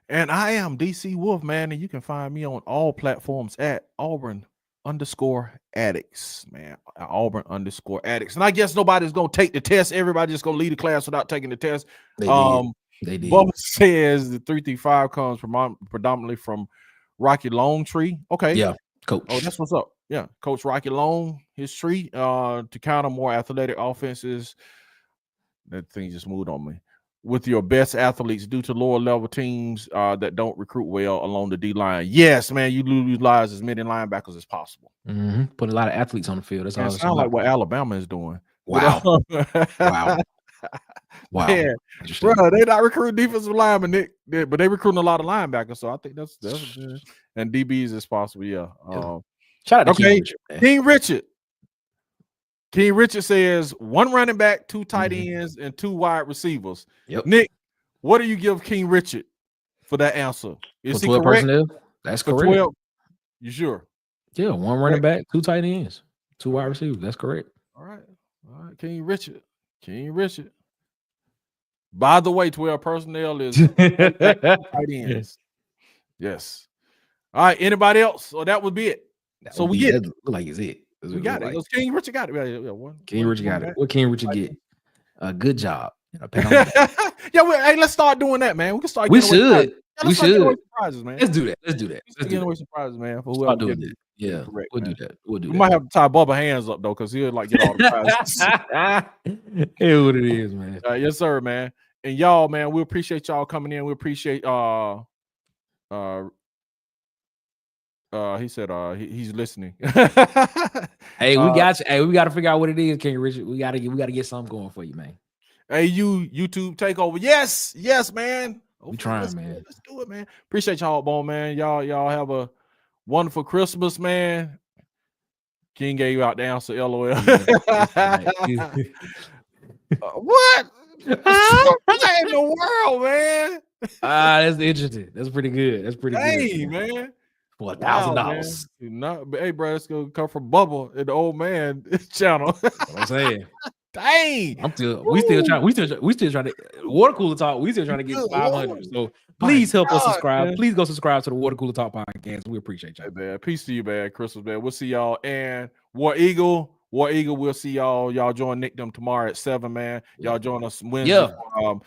And I am DC Wolf, man, and you can find me on all platforms at Auburn_Addicts, man. Auburn_Addicts. And I guess nobody's gonna take the test. Everybody just gonna leave the class without taking the test. They did. Bubba says the 335 comes predominantly from Rocky Longtree. Okay. Yeah, coach. Oh, that's what's up. Yeah, Coach Rocky Long, his tree to counter more athletic offenses. That thing just moved on me. With your best athletes due to lower level teams that don't recruit well along the D line. Yes, man, you utilize as many linebackers as possible. Put a lot of athletes on the field. That's all. Sounds like what Alabama is doing. Wow. Wow. Yeah, bro, they not recruiting defensive linemen, Nick, but they recruiting a lot of linebackers. So I think that's good. And DBs as possible. Yeah. Shout out to King Richard. King Richard says 1 running back, 2 tight ends, and 2 wide receivers. Yep. Nick, what do you give King Richard for that answer? Is he correct? Personnel? That's for correct. 12? You sure? Yeah, 1 running back, 2 tight ends, 2 wide receivers. That's correct. All right. King Richard. By the way, 12 personnel is tight ends. Yes. All right. Anybody else? Or that would be it. So we get it. Like it's it. We got it. King Richard got it. King Richard got it. What King Richard get? A good job. Hey, let's start doing that, man. We can start. We should. Surprises, man. Let's do that. Let's get away surprises, man. For whoever doing it. Yeah, correct, we'll do that. We might have to tie Bubba hands up though, because he'll get all the prizes. Here's what it is, man. Yes, sir, man. And y'all, man, we appreciate y'all coming in. We appreciate he said he's listening. Hey, we got you. Hey, we got to figure out what it is, King Richard. We gotta get something going for you, man. Hey, YouTube takeover. Yes, man. We trying, man. Let's do it, man. Appreciate y'all, Bone, man. Y'all have a wonderful Christmas, man. King gave you out the answer, LOL. What? What in the world, man? That's interesting. That's pretty good. Hey, man. For $1,000. Hey, bro, it's gonna come from Bubba and the old man channel. What I'm saying. Dang. We still trying to water cooler talk. We still trying to get 500. So please help us subscribe. Man. Please go subscribe to the Water Cooler Talk podcast. We appreciate y'all. Hey, man. Peace to you, man. Christmas, man. We'll see y'all. And War Eagle, we'll see y'all. Y'all join Nick them tomorrow at 7, man. Y'all join us Wednesday. Yeah. I'm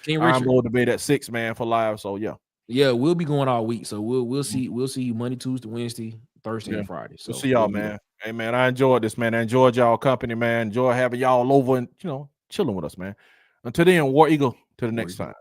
going to bed at 6, man, for live. So yeah. Yeah, we'll be going all week. So we'll see you Monday, Tuesday, Wednesday, Thursday, and Friday. So we'll see y'all, man. Hey, man, I enjoyed this, man. I enjoyed y'all company, man. Enjoy having y'all over and chilling with us, man. Until then, War Eagle. Till the next time.